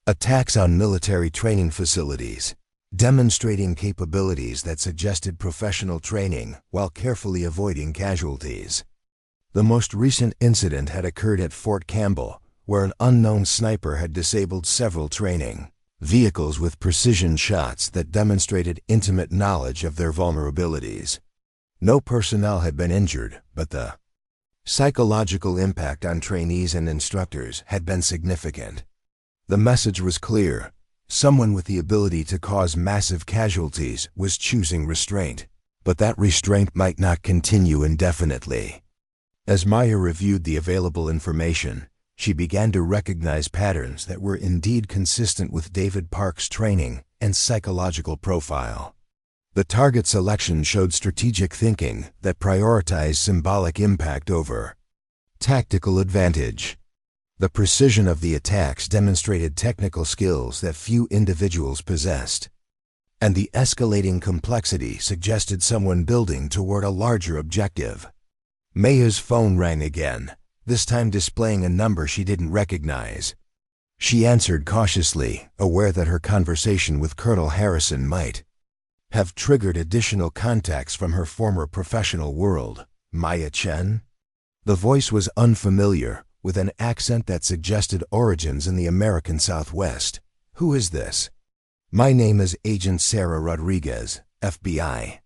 attacks on military training facilities, demonstrating capabilities that suggested professional training while carefully avoiding casualties. The most recent incident had occurred at Fort Campbell, where an unknown sniper had disabled several training vehicles with precision shots that demonstrated intimate knowledge of their vulnerabilities. No personnel had been injured, but the psychological impact on trainees and instructors had been significant. The message was clear. Someone with the ability to cause massive casualties was choosing restraint, but that restraint might not continue indefinitely. As Maya reviewed the available information, she began to recognize patterns that were indeed consistent with David Park's training and psychological profile. The target selection showed strategic thinking that prioritized symbolic impact over tactical advantage. The precision of the attacks demonstrated technical skills that few individuals possessed, and the escalating complexity suggested someone building toward a larger objective. Maya's phone rang again, this time displaying a number she didn't recognize. She answered cautiously, aware that her conversation with Colonel Harrison might have triggered additional contacts from her former professional world. Maya Chen? The voice was unfamiliar, with an accent that suggested origins in the American Southwest. Who is this? My name is Agent Sarah Rodriguez, FBI.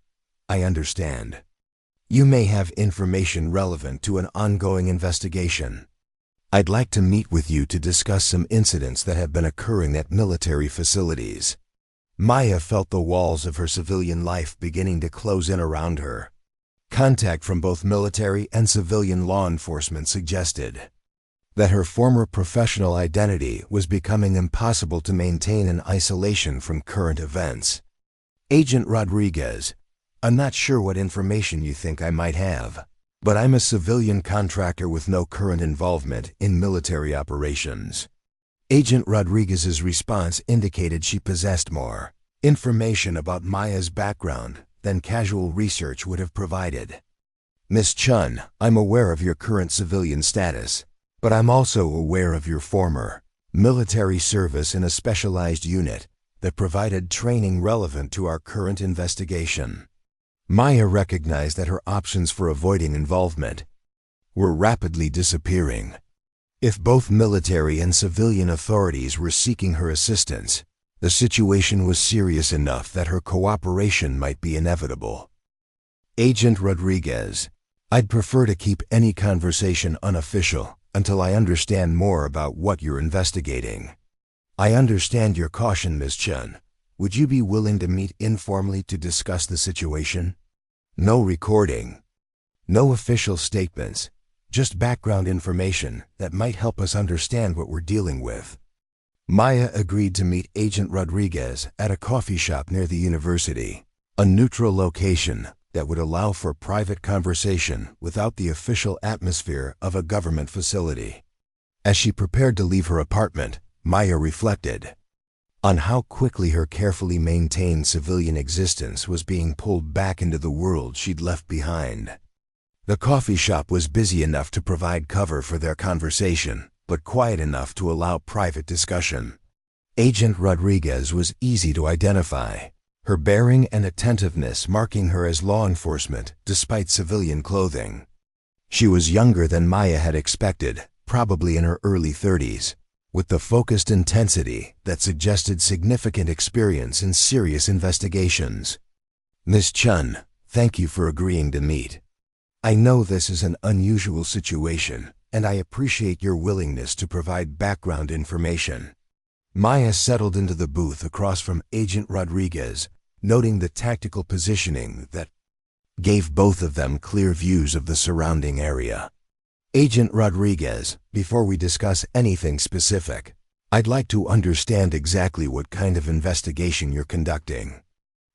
I understand. You may have information relevant to an ongoing investigation. I'd like to meet with you to discuss some incidents that have been occurring at military facilities. Maya felt the walls of her civilian life beginning to close in around her. Contact from both military and civilian law enforcement suggested that her former professional identity was becoming impossible to maintain in isolation from current events. Agent Rodriguez, I'm not sure what information you think I might have, but I'm a civilian contractor with no current involvement in military operations. Agent Rodriguez's response indicated she possessed more information about Maya's background than casual research would have provided. Miss Chen, I'm aware of your current civilian status, but I'm also aware of your former military service in a specialized unit that provided training relevant to our current investigation. Maya recognized that her options for avoiding involvement were rapidly disappearing. If both military and civilian authorities were seeking her assistance, the situation was serious enough that her cooperation might be inevitable. Agent Rodriguez, I'd prefer to keep any conversation unofficial until I understand more about what you're investigating. I understand your caution, Ms. Chen. Would you be willing to meet informally to discuss the situation? No recording. No official statements. Just background information that might help us understand what we're dealing with. Maya agreed to meet Agent Rodriguez at a coffee shop near the university, a neutral location that would allow for private conversation without the official atmosphere of a government facility. As she prepared to leave her apartment, Maya reflected on how quickly her carefully maintained civilian existence was being pulled back into the world she'd left behind. The coffee shop was busy enough to provide cover for their conversation, but quiet enough to allow private discussion. Agent Rodriguez was easy to identify, her bearing and attentiveness marking her as law enforcement despite civilian clothing. She was younger than Maya had expected, probably in her early 30s, with the focused intensity that suggested significant experience in serious investigations. Miss Chen, thank you for agreeing to meet. I know this is an unusual situation, and I appreciate your willingness to provide background information. Maya settled into the booth across from Agent Rodriguez, noting the tactical positioning that gave both of them clear views of the surrounding area. Agent Rodriguez, before we discuss anything specific, I'd like to understand exactly what kind of investigation you're conducting.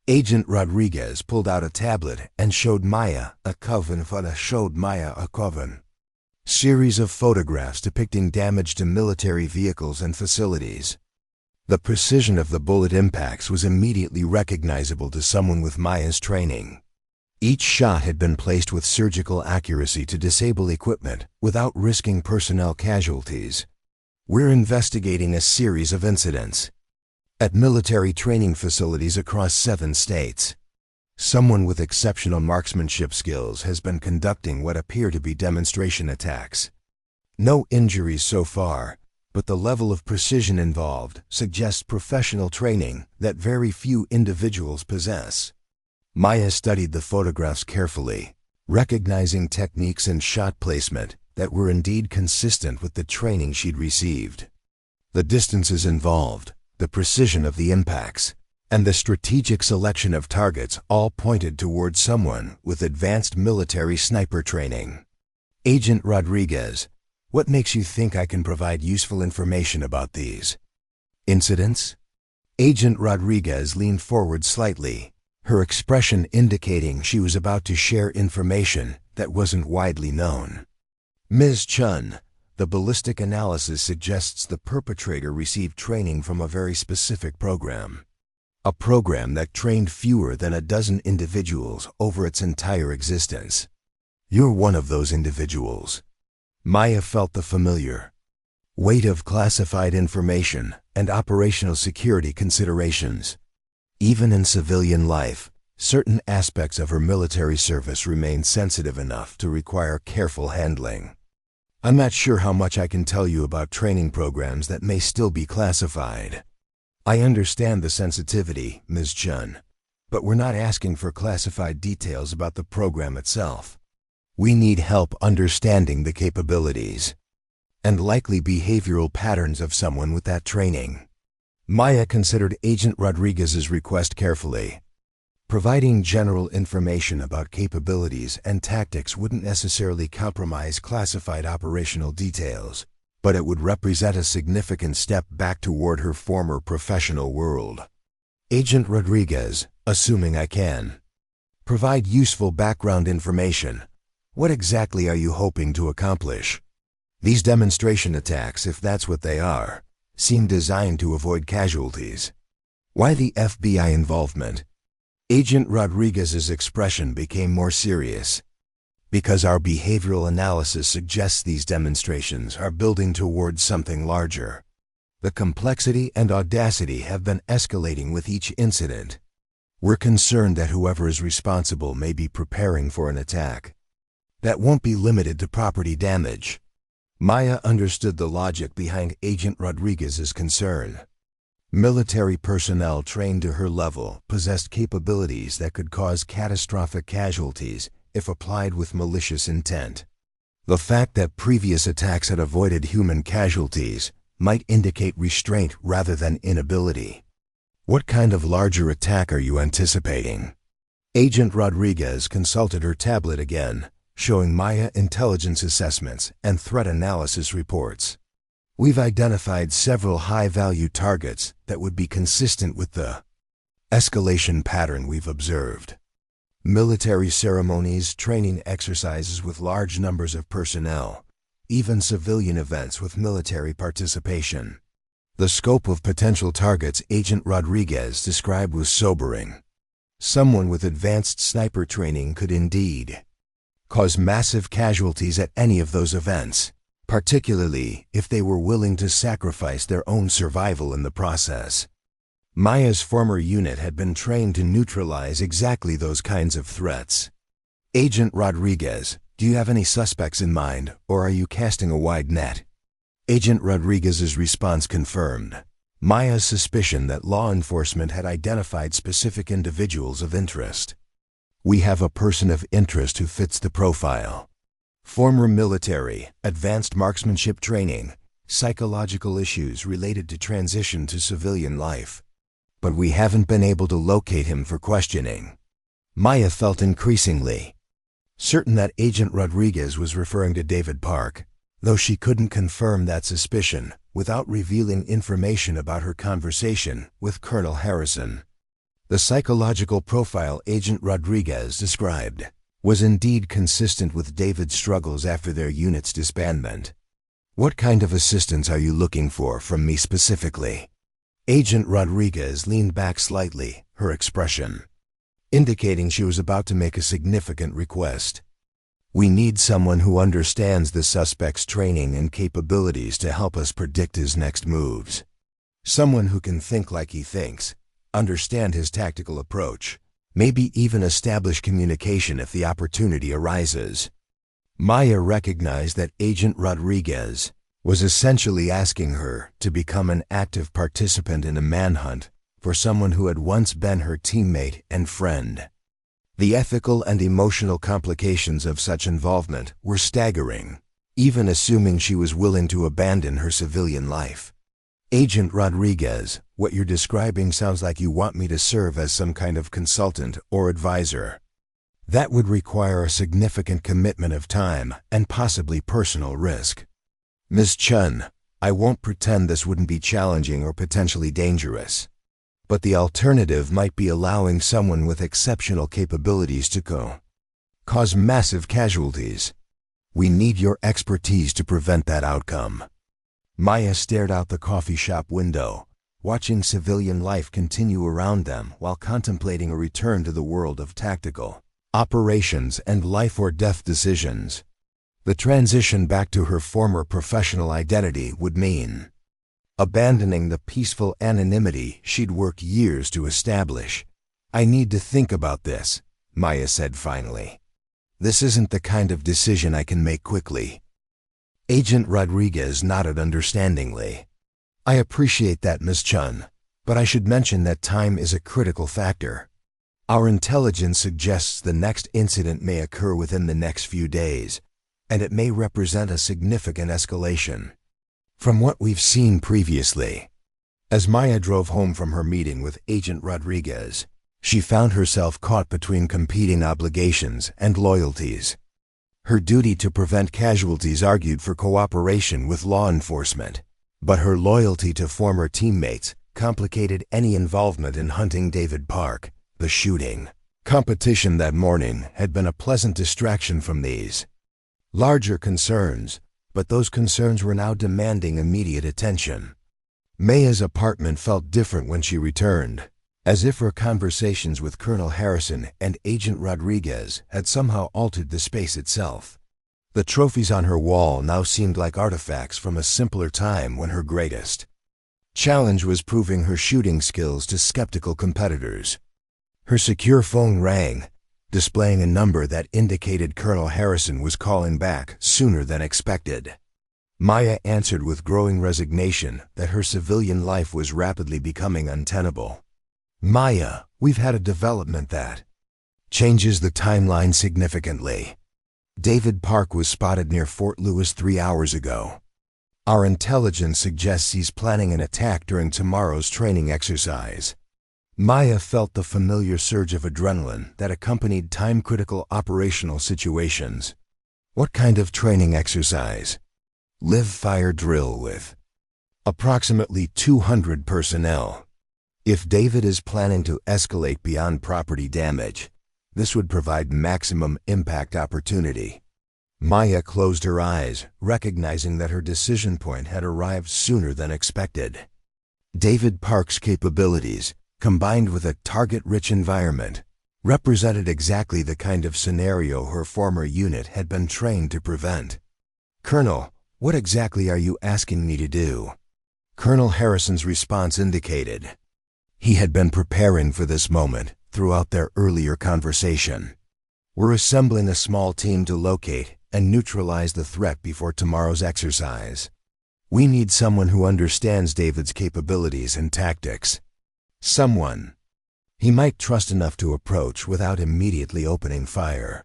Agent Rodriguez pulled out a tablet and showed Maya a coven. Series of photographs depicting damage to military vehicles and facilities. The precision of the bullet impacts was immediately recognizable to someone with Maya's training. Each shot had been placed with surgical accuracy to disable equipment without risking personnel casualties. We're investigating a series of incidents at military training facilities across 7 states. Someone with exceptional marksmanship skills has been conducting what appear to be demonstration attacks. No injuries so far, but the level of precision involved suggests professional training that very few individuals possess. Maya studied the photographs carefully, recognizing techniques and shot placement that were indeed consistent with the training she'd received. The distances involved, the precision of the impacts, and the strategic selection of targets all pointed towards someone with advanced military sniper training. Agent Rodriguez, what makes you think I can provide useful information about these incidents? Agent Rodriguez leaned forward slightly, her expression indicating she was about to share information that wasn't widely known. Ms. Chen, the ballistic analysis suggests the perpetrator received training from a very specific program. A program that trained fewer than a dozen individuals over its entire existence. You're one of those individuals. Maya felt the familiar weight of classified information and operational security considerations. Even in civilian life, certain aspects of her military service remain sensitive enough to require careful handling. I'm not sure how much I can tell you about training programs that may still be classified. I understand the sensitivity, Ms. Chen, but we're not asking for classified details about the program itself. We need help understanding the capabilities and likely behavioral patterns of someone with that training. Maya considered Agent Rodriguez's request carefully. Providing general information about capabilities and tactics wouldn't necessarily compromise classified operational details, but it would represent a significant step back toward her former professional world. Agent Rodriguez, assuming I can provide useful background information, what exactly are you hoping to accomplish? These demonstration attacks, if that's what they are, seem designed to avoid casualties. Why the FBI involvement? Agent Rodriguez's expression became more serious. Because our behavioral analysis suggests these demonstrations are building towards something larger. The complexity and audacity have been escalating with each incident. We're concerned that whoever is responsible may be preparing for an attack that won't be limited to property damage. Maya understood the logic behind Agent Rodriguez's concern. Military personnel trained to her level possessed capabilities that could cause catastrophic casualties if applied with malicious intent. The fact that previous attacks had avoided human casualties might indicate restraint rather than inability. What kind of larger attack are you anticipating? Agent Rodriguez consulted her tablet again, showing Maya intelligence assessments and threat analysis reports. We've identified several high-value targets that would be consistent with the escalation pattern we've observed. Military ceremonies, training exercises with large numbers of personnel, even civilian events with military participation. The scope of potential targets Agent Rodriguez described was sobering. Someone with advanced sniper training could indeed cause massive casualties at any of those events, particularly if they were willing to sacrifice their own survival in the process. Maya's former unit had been trained to neutralize exactly those kinds of threats. Agent Rodriguez, do you have any suspects in mind, or are you casting a wide net? Agent Rodriguez's response confirmed Maya's suspicion that law enforcement had identified specific individuals of interest. We have a person of interest who fits the profile. Former military, advanced marksmanship training, psychological issues related to transition to civilian life. but we haven't been able to locate him for questioning. Maya felt increasingly certain that Agent Rodriguez was referring to David Park, though she couldn't confirm that suspicion without revealing information about her conversation with Colonel Harrison. The psychological profile Agent Rodriguez described was indeed consistent with David's struggles after their unit's disbandment. "What kind of assistance are you looking for from me specifically?" Agent Rodriguez leaned back slightly, her expression indicating she was about to make a significant request. "We need someone who understands the suspect's training and capabilities to help us predict his next moves. Someone who can think like he thinks, understand his tactical approach, maybe even establish communication if the opportunity arises." Maya recognized that Agent Rodriguez was essentially asking her to become an active participant in a manhunt for someone who had once been her teammate and friend. The ethical and emotional complications of such involvement were staggering, even assuming she was willing to abandon her civilian life. "Agent Rodriguez, what you're describing sounds like you want me to serve as some kind of consultant or advisor. That would require a significant commitment of time and possibly personal risk. Ms. Chen, I won't pretend this wouldn't be challenging or potentially dangerous. But the alternative might be allowing someone with exceptional capabilities to cause massive casualties. We need your expertise to prevent that outcome." Maya stared out the coffee shop window, watching civilian life continue around them while contemplating a return to the world of tactical operations and life-or-death decisions. The transition back to her former professional identity would mean abandoning the peaceful anonymity she'd worked years to establish. "I need to think about this," Maya said finally. "This isn't the kind of decision I can make quickly." Agent Rodriguez nodded understandingly. "I appreciate that, Ms. Chen, but I should mention that time is a critical factor. Our intelligence suggests the next incident may occur within the next few days, and it may represent a significant escalation from what we've seen previously." As Maya drove home from her meeting with Agent Rodriguez, she found herself caught between competing obligations and loyalties. Her duty to prevent casualties argued for cooperation with law enforcement, but her loyalty to former teammates complicated any involvement in hunting David Park. The shooting competition that morning had been a pleasant distraction from these larger concerns, but those concerns were now demanding immediate attention. Maya's apartment felt different when she returned, as if her conversations with Colonel Harrison and Agent Rodriguez had somehow altered the space itself. The trophies on her wall now seemed like artifacts from a simpler time when her greatest challenge was proving her shooting skills to skeptical competitors. Her secure phone rang, displaying a number that indicated Colonel Harrison was calling back sooner than expected. Maya answered with growing resignation that her civilian life was rapidly becoming untenable. "Maya, we've had a development that changes the timeline significantly. David Park was spotted near Fort Lewis 3 hours ago. Our intelligence suggests he's planning an attack during tomorrow's training exercise." Maya felt the familiar surge of adrenaline that accompanied time-critical operational situations. "What kind of training exercise?" "Live-fire drill with approximately 200 personnel. If David is planning to escalate beyond property damage, this would provide maximum impact opportunity." Maya closed her eyes, recognizing that her decision point had arrived sooner than expected. David Park's capabilities, combined with a target-rich environment, represented exactly the kind of scenario her former unit had been trained to prevent. "Colonel, what exactly are you asking me to do?" Colonel Harrison's response indicated he had been preparing for this moment throughout their earlier conversation. "We're assembling a small team to locate and neutralize the threat before tomorrow's exercise. We need someone who understands David's capabilities and tactics. Someone he might trust enough to approach without immediately opening fire."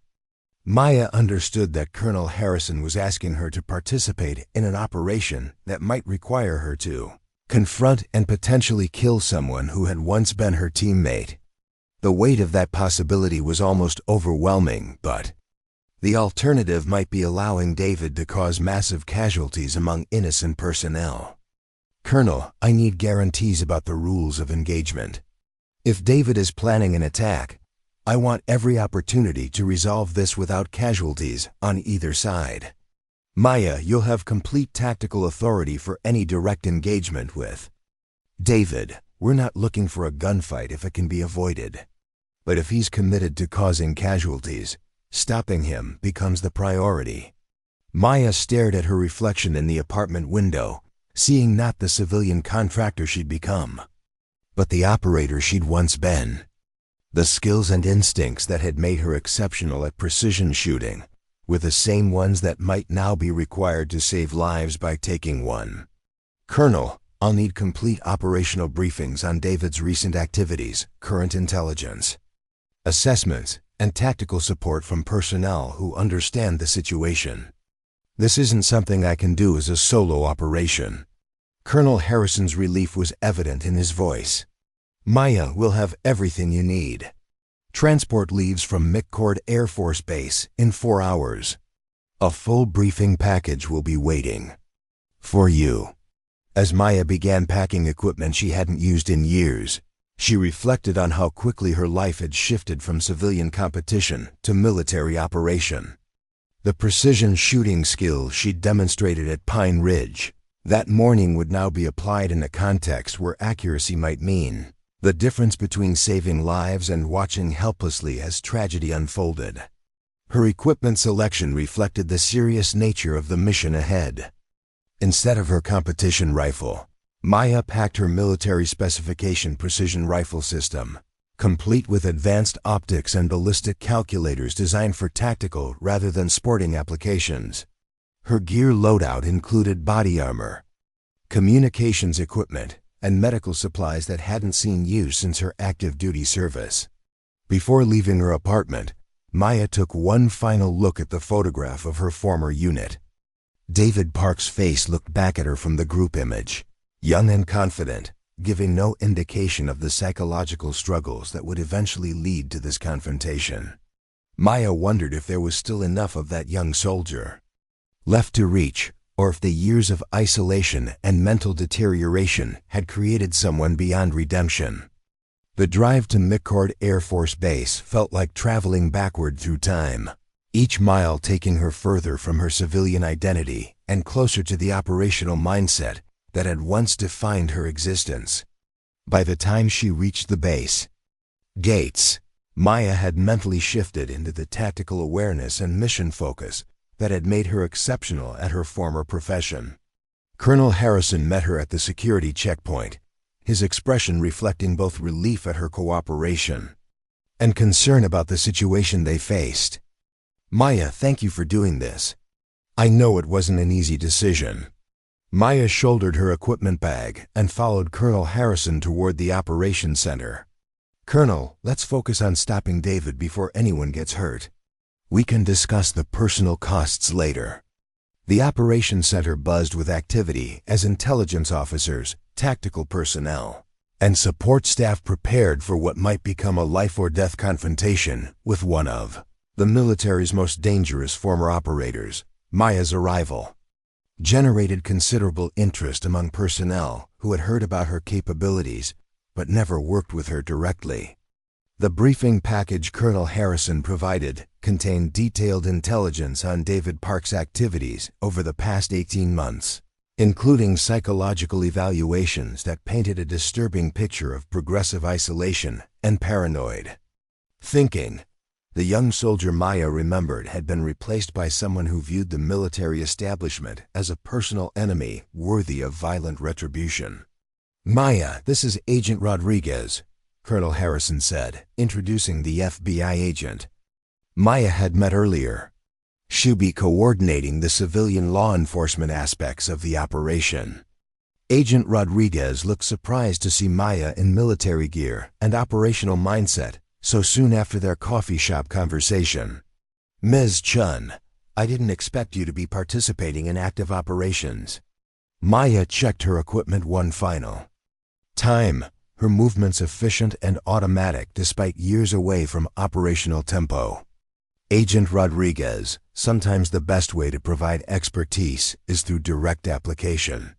Maya understood that Colonel Harrison was asking her to participate in an operation that might require her to confront and potentially kill someone who had once been her teammate. The weight of that possibility was almost overwhelming, but the alternative might be allowing David to cause massive casualties among innocent personnel. Colonel, I need guarantees about the rules of engagement. If David is planning an attack, I want every opportunity to resolve this without casualties on either side. Maya, you'll have complete tactical authority for any direct engagement with David. We're not looking for a gunfight if it can be avoided. But if he's committed to causing casualties, stopping him becomes the priority. Maya stared at her reflection in the apartment window, seeing not the civilian contractor she'd become, but the operator she'd once been. The skills and instincts that had made her exceptional at precision shooting were the same ones that might now be required to save lives by taking one. Colonel, I'll need complete operational briefings on David's recent activities, current intelligence, assessments, and tactical support from personnel who understand the situation. This isn't something I can do as a solo operation. Colonel Harrison's relief was evident in his voice. Maya will have everything you need. Transport leaves from McCord Air Force Base in 4 hours. A full briefing package will be waiting for you. As Maya began packing equipment she hadn't used in years, she reflected on how quickly her life had shifted from civilian competition to military operation. The precision shooting skills she'd demonstrated at Pine Ridge that morning would now be applied in a context where accuracy might mean the difference between saving lives and watching helplessly as tragedy unfolded. Her equipment selection reflected the serious nature of the mission ahead. Instead of her competition rifle, Maya packed her military specification precision rifle system, complete with advanced optics and ballistic calculators designed for tactical rather than sporting applications. Her gear loadout included body armor, communications equipment, and medical supplies that hadn't seen use since her active duty service. Before leaving her apartment, Maya took one final look at the photograph of her former unit. David Park's face looked back at her from the group image, young and confident, giving no indication of the psychological struggles that would eventually lead to this confrontation. Maya wondered if there was still enough of that young soldier left to reach, or if the years of isolation and mental deterioration had created someone beyond redemption. The drive to McCord Air Force Base felt like traveling backward through time, each mile taking her further from her civilian identity and closer to the operational mindset that had once defined her existence. By the time she reached the base gates, Maya had mentally shifted into the tactical awareness and mission focus that had made her exceptional at her former profession. Colonel Harrison met her at the security checkpoint, his expression reflecting both relief at her cooperation and concern about the situation they faced. Maya, thank you for doing this. I know it wasn't an easy decision. Maya shouldered her equipment bag and followed Colonel Harrison toward the operations center. Colonel, let's focus on stopping David before anyone gets hurt. We can discuss the personal costs later. The operations center buzzed with activity as intelligence officers, tactical personnel, and support staff prepared for what might become a life-or-death confrontation with one of the military's most dangerous former operators. Maya's arrival generated considerable interest among personnel who had heard about her capabilities but never worked with her directly. The briefing package Colonel Harrison provided contained detailed intelligence on David Park's activities over the past 18 months, including psychological evaluations that painted a disturbing picture of progressive isolation and paranoid thinking. The young soldier Maya remembered had been replaced by someone who viewed the military establishment as a personal enemy worthy of violent retribution. Maya, this is Agent Rodriguez, Colonel Harrison said, introducing the FBI agent Maya had met earlier. She'll be coordinating the civilian law enforcement aspects of the operation. Agent Rodriguez looked surprised to see Maya in military gear and operational mindset so soon after their coffee shop conversation. Ms. Chen, I didn't expect you to be participating in active operations. Maya checked her equipment one final time, her movements efficient and automatic despite years away from operational tempo. Agent Rodriguez, sometimes the best way to provide expertise is through direct application.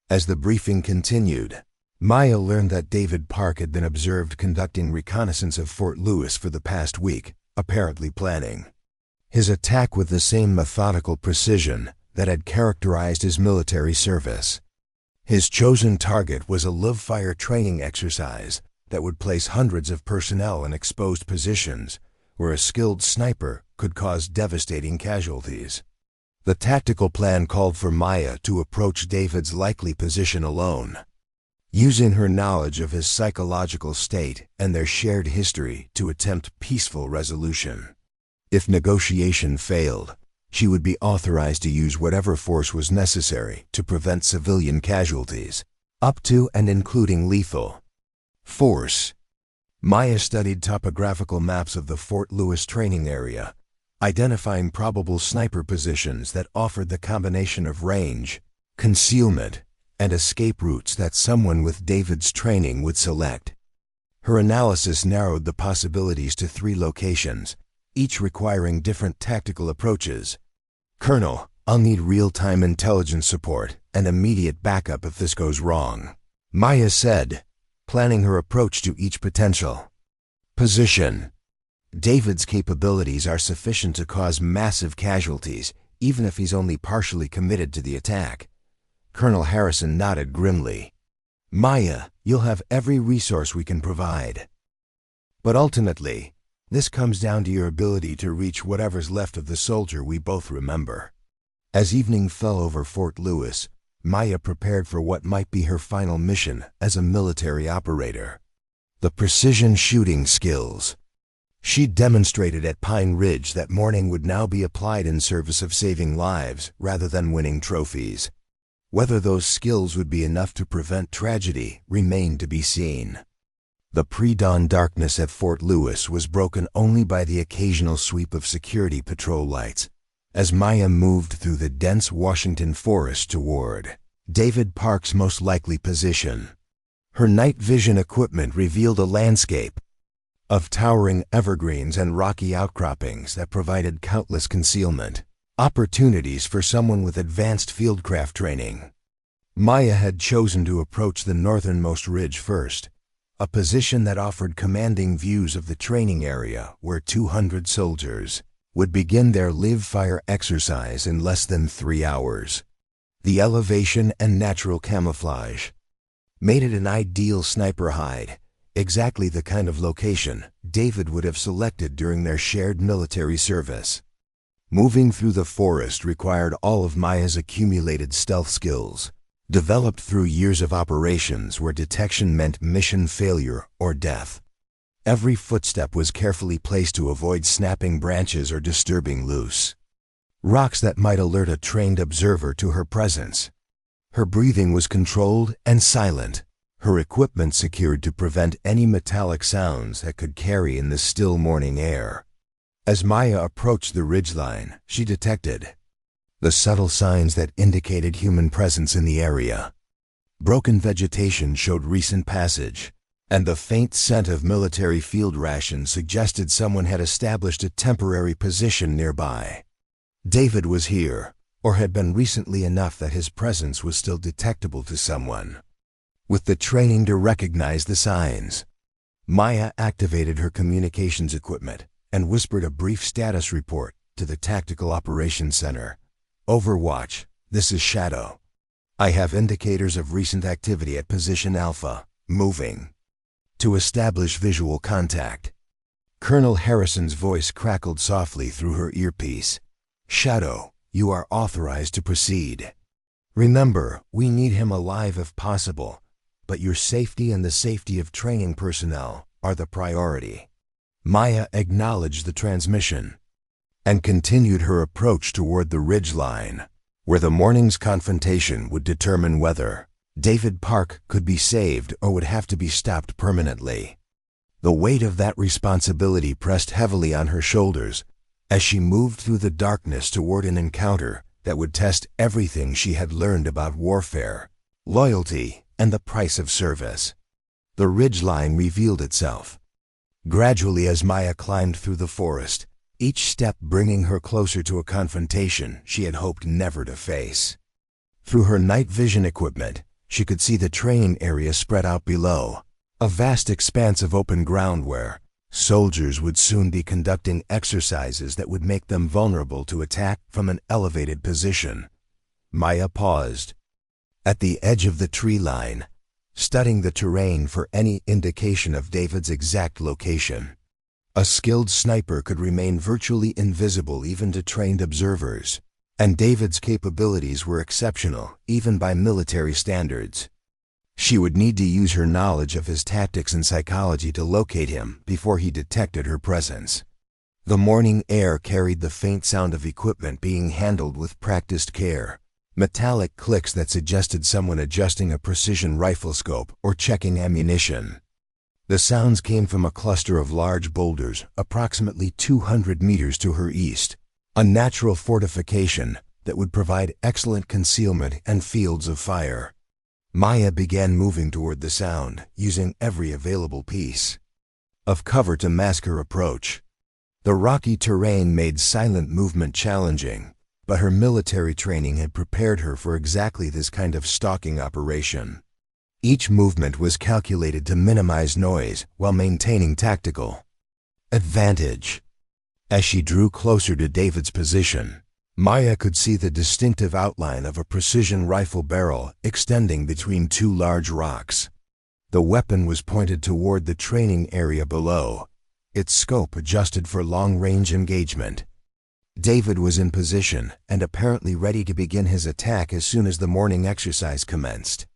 As the briefing continued, Maya learned that David Park had been observed conducting reconnaissance of Fort Lewis for the past week, apparently planning his attack with the same methodical precision that had characterized his military service. His chosen target was a live-fire training exercise that would place hundreds of personnel in exposed positions where a skilled sniper could cause devastating casualties. The tactical plan called for Maya to approach David's likely position alone, using her knowledge of his psychological state and their shared history to attempt peaceful resolution. If negotiation failed, she would be authorized to use whatever force was necessary to prevent civilian casualties, up to and including lethal force. Maya studied topographical maps of the Fort Lewis training area, identifying probable sniper positions that offered the combination of range, concealment, and escape routes that someone with David's training would select. Her analysis narrowed the possibilities to 3 locations, each requiring different tactical approaches. "Colonel, I'll need real-time intelligence support and immediate backup if this goes wrong," Maya said, planning her approach to each potential position. David's capabilities are sufficient to cause massive casualties, even if he's only partially committed to the attack. Colonel Harrison nodded grimly. "Maya, you'll have every resource we can provide. But ultimately, this comes down to your ability to reach whatever's left of the soldier we both remember." As evening fell over Fort Lewis, Maya prepared for what might be her final mission as a military operator. The precision shooting skills she'd demonstrated at Pine Ridge that morning would now be applied in service of saving lives rather than winning trophies. Whether those skills would be enough to prevent tragedy remained to be seen. The pre-dawn darkness at Fort Lewis was broken only by the occasional sweep of security patrol lights, as Maya moved through the dense Washington forest toward David Park's most likely position. Her night vision equipment revealed a landscape of towering evergreens and rocky outcroppings that provided countless concealment opportunities for someone with advanced fieldcraft training. Maya had chosen to approach the northernmost ridge first, a position that offered commanding views of the training area where 200 soldiers would begin their live-fire exercise in less than 3 hours. The elevation and natural camouflage made it an ideal sniper hide, exactly the kind of location David would have selected during their shared military service. Moving through the forest required all of Maya's accumulated stealth skills, developed through years of operations where detection meant mission failure or death. Every footstep was carefully placed to avoid snapping branches or disturbing loose rocks that might alert a trained observer to her presence. Her breathing was controlled and silent, her equipment secured to prevent any metallic sounds that could carry in the still morning air. As Maya approached the ridgeline, she detected the subtle signs that indicated human presence in the area. Broken vegetation showed recent passage, and the faint scent of military field rations suggested someone had established a temporary position nearby. David was here, or had been recently enough that his presence was still detectable to someone with the training to recognize the signs. Maya activated her communications equipment and whispered a brief status report to the Tactical Operations Center. "Overwatch, this is Shadow. I have indicators of recent activity at Position Alpha, moving to establish visual contact." Colonel Harrison's voice crackled softly through her earpiece. "Shadow, you are authorized to proceed. Remember, we need him alive if possible, but your safety and the safety of training personnel are the priority." Maya acknowledged the transmission and continued her approach toward the ridgeline, where the morning's confrontation would determine whether David Park could be saved or would have to be stopped permanently. The weight of that responsibility pressed heavily on her shoulders as she moved through the darkness toward an encounter that would test everything she had learned about warfare, loyalty, and the price of service. The ridgeline revealed itself. Gradually, as Maya climbed through the forest, each step bringing her closer to a confrontation she had hoped never to face. Through her night vision equipment, she could see the training area spread out below, a vast expanse of open ground where soldiers would soon be conducting exercises that would make them vulnerable to attack from an elevated position. Maya paused. At the edge of the tree line, studying the terrain for any indication of David's exact location. A skilled sniper could remain virtually invisible even to trained observers, and David's capabilities were exceptional even by military standards. She would need to use her knowledge of his tactics and psychology to locate him before he detected her presence. The morning air carried the faint sound of equipment being handled with practiced care, metallic clicks that suggested someone adjusting a precision rifle scope or checking ammunition. The sounds came from a cluster of large boulders approximately 200 meters to her east, a natural fortification that would provide excellent concealment and fields of fire. Maya began moving toward the sound, using every available piece of cover to mask her approach. The rocky terrain made silent movement challenging, but her military training had prepared her for exactly this kind of stalking operation. Each movement was calculated to minimize noise while maintaining tactical advantage. As she drew closer to David's position, Maya could see the distinctive outline of a precision rifle barrel extending between two large rocks. The weapon was pointed toward the training area below, its scope adjusted for long-range engagement. David was in position and apparently ready to begin his attack as soon as the morning exercise commenced.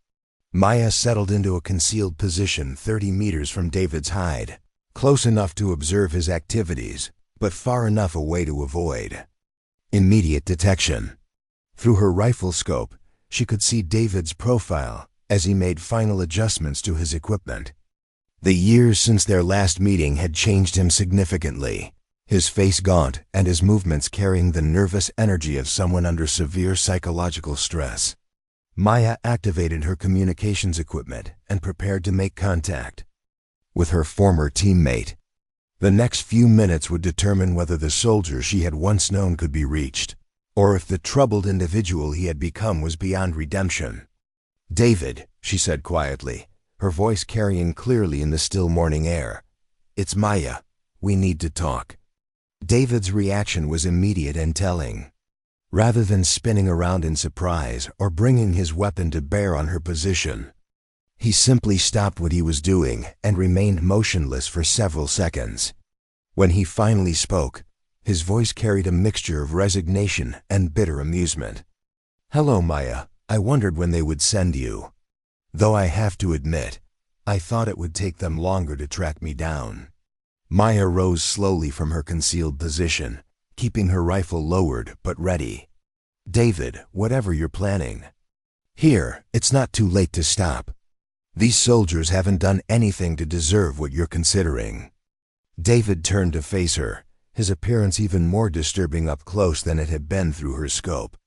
Maya settled into a concealed position 30 meters from David's hide, close enough to observe his activities, but far enough away to avoid immediate detection. Through her rifle scope, she could see David's profile as he made final adjustments to his equipment. The years since their last meeting had changed him significantly, his face gaunt and his movements carrying the nervous energy of someone under severe psychological stress. Maya activated her communications equipment and prepared to make contact with her former teammate. The next few minutes would determine whether the soldier she had once known could be reached, or if the troubled individual he had become was beyond redemption. "David," she said quietly, her voice carrying clearly in the still morning air. "It's Maya. We need to talk." David's reaction was immediate and telling. Rather than spinning around in surprise or bringing his weapon to bear on her position, he simply stopped what he was doing and remained motionless for several seconds. When he finally spoke, his voice carried a mixture of resignation and bitter amusement. "Hello, Maya. I wondered when they would send you. Though I have to admit, I thought it would take them longer to track me down." Maya rose slowly from her concealed position, keeping her rifle lowered but ready. "David, whatever you're planning. Here, it's not too late to stop. These soldiers haven't done anything to deserve what you're considering." David turned to face her, his appearance even more disturbing up close than it had been through her scope.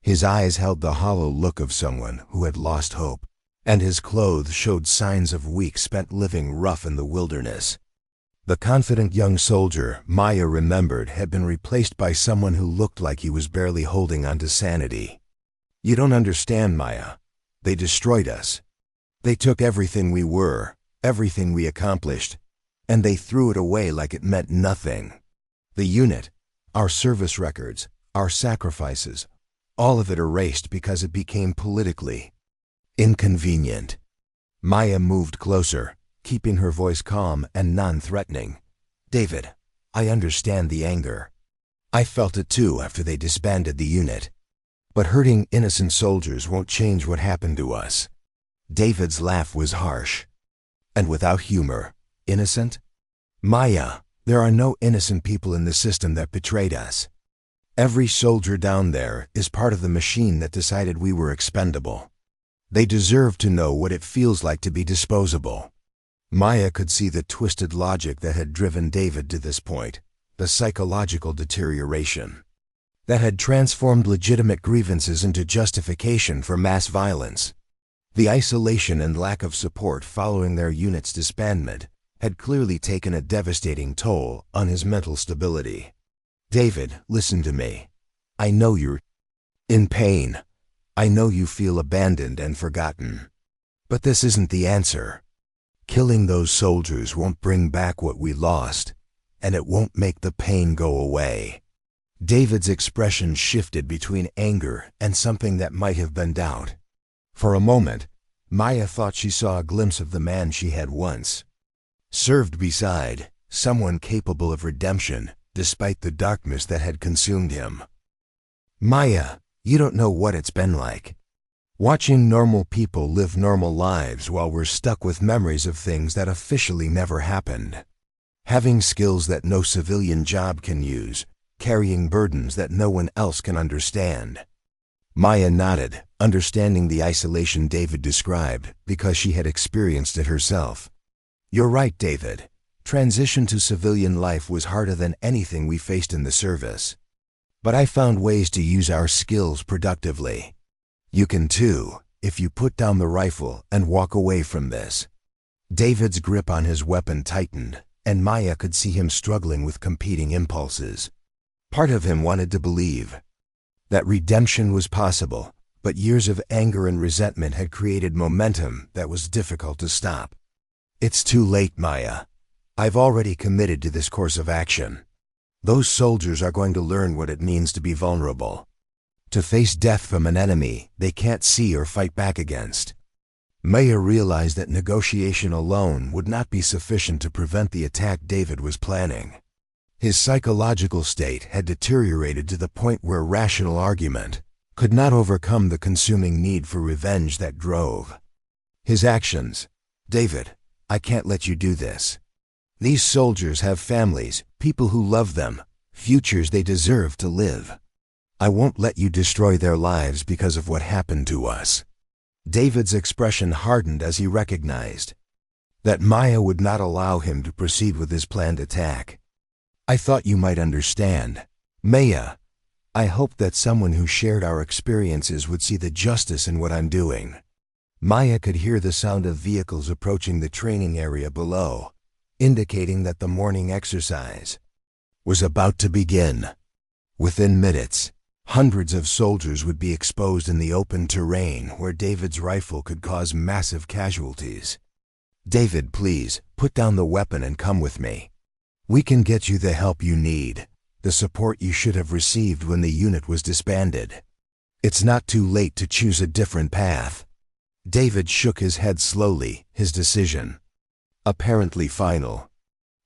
His eyes held the hollow look of someone who had lost hope, and his clothes showed signs of weeks spent living rough in the wilderness. The confident young soldier Maya remembered had been replaced by someone who looked like he was barely holding on to sanity. "You don't understand, Maya. They destroyed us. They took everything we were, everything we accomplished, and they threw it away like it meant nothing. The unit, our service records, our sacrifices, all of it erased because it became politically inconvenient." Maya moved closer, keeping her voice calm and non-threatening. "David, I understand the anger. I felt it too after they disbanded the unit. But hurting innocent soldiers won't change what happened to us." David's laugh was harsh and without humor. "Innocent? Maya, there are no innocent people in the system that betrayed us. Every soldier down there is part of the machine that decided we were expendable. They deserve to know what it feels like to be disposable." Maya could see the twisted logic that had driven David to this point, the psychological deterioration. that had transformed legitimate grievances into justification for mass violence. The isolation and lack of support following their unit's disbandment had clearly taken a devastating toll on his mental stability. David, listen to me. I know you're in pain. I know you feel abandoned and forgotten. But this isn't the answer. Killing those soldiers won't bring back what we lost, and it won't make the pain go away. David's expression shifted between anger and something that might have been doubt. For a moment, Maya thought she saw a glimpse of the man she had once served beside, someone capable of redemption despite the darkness that had consumed him. Maya, you don't know what it's been like. Watching normal people live normal lives while we're stuck with memories of things that officially never happened. Having skills that no civilian job can use, carrying burdens that no one else can understand. Maya nodded, understanding the isolation David described because she had experienced it herself. You're right, David. Transition to civilian life was harder than anything we faced in the service. But I found ways to use our skills productively. You can too, if you put down the rifle and walk away from this. David's grip on his weapon tightened, and Maya could see him struggling with competing impulses. Part of him wanted to believe that redemption was possible, but years of anger and resentment had created momentum that was difficult to stop. It's too late, Maya. I've already committed to this course of action. Those soldiers are going to learn what it means to be vulnerable. To face death from an enemy they can't see or fight back against. Maya realized that negotiation alone would not be sufficient to prevent the attack David was planning. His psychological state had deteriorated to the point where rational argument could not overcome the consuming need for revenge that drove his actions. David, I can't let you do this. These soldiers have families, people who love them, futures they deserve to live. I won't let you destroy their lives because of what happened to us. David's expression hardened as he recognized that Maya would not allow him to proceed with his planned attack. I thought you might understand. Maya, I hoped that someone who shared our experiences would see the justice in what I'm doing. Maya could hear the sound of vehicles approaching the training area below, indicating that the morning exercise was about to begin. Within minutes, hundreds of soldiers would be exposed in the open terrain where David's rifle could cause massive casualties. David, please, put down the weapon and come with me. We can get you the help you need, the support you should have received when the unit was disbanded. It's not too late to choose a different path. David shook his head slowly, his decision apparently final.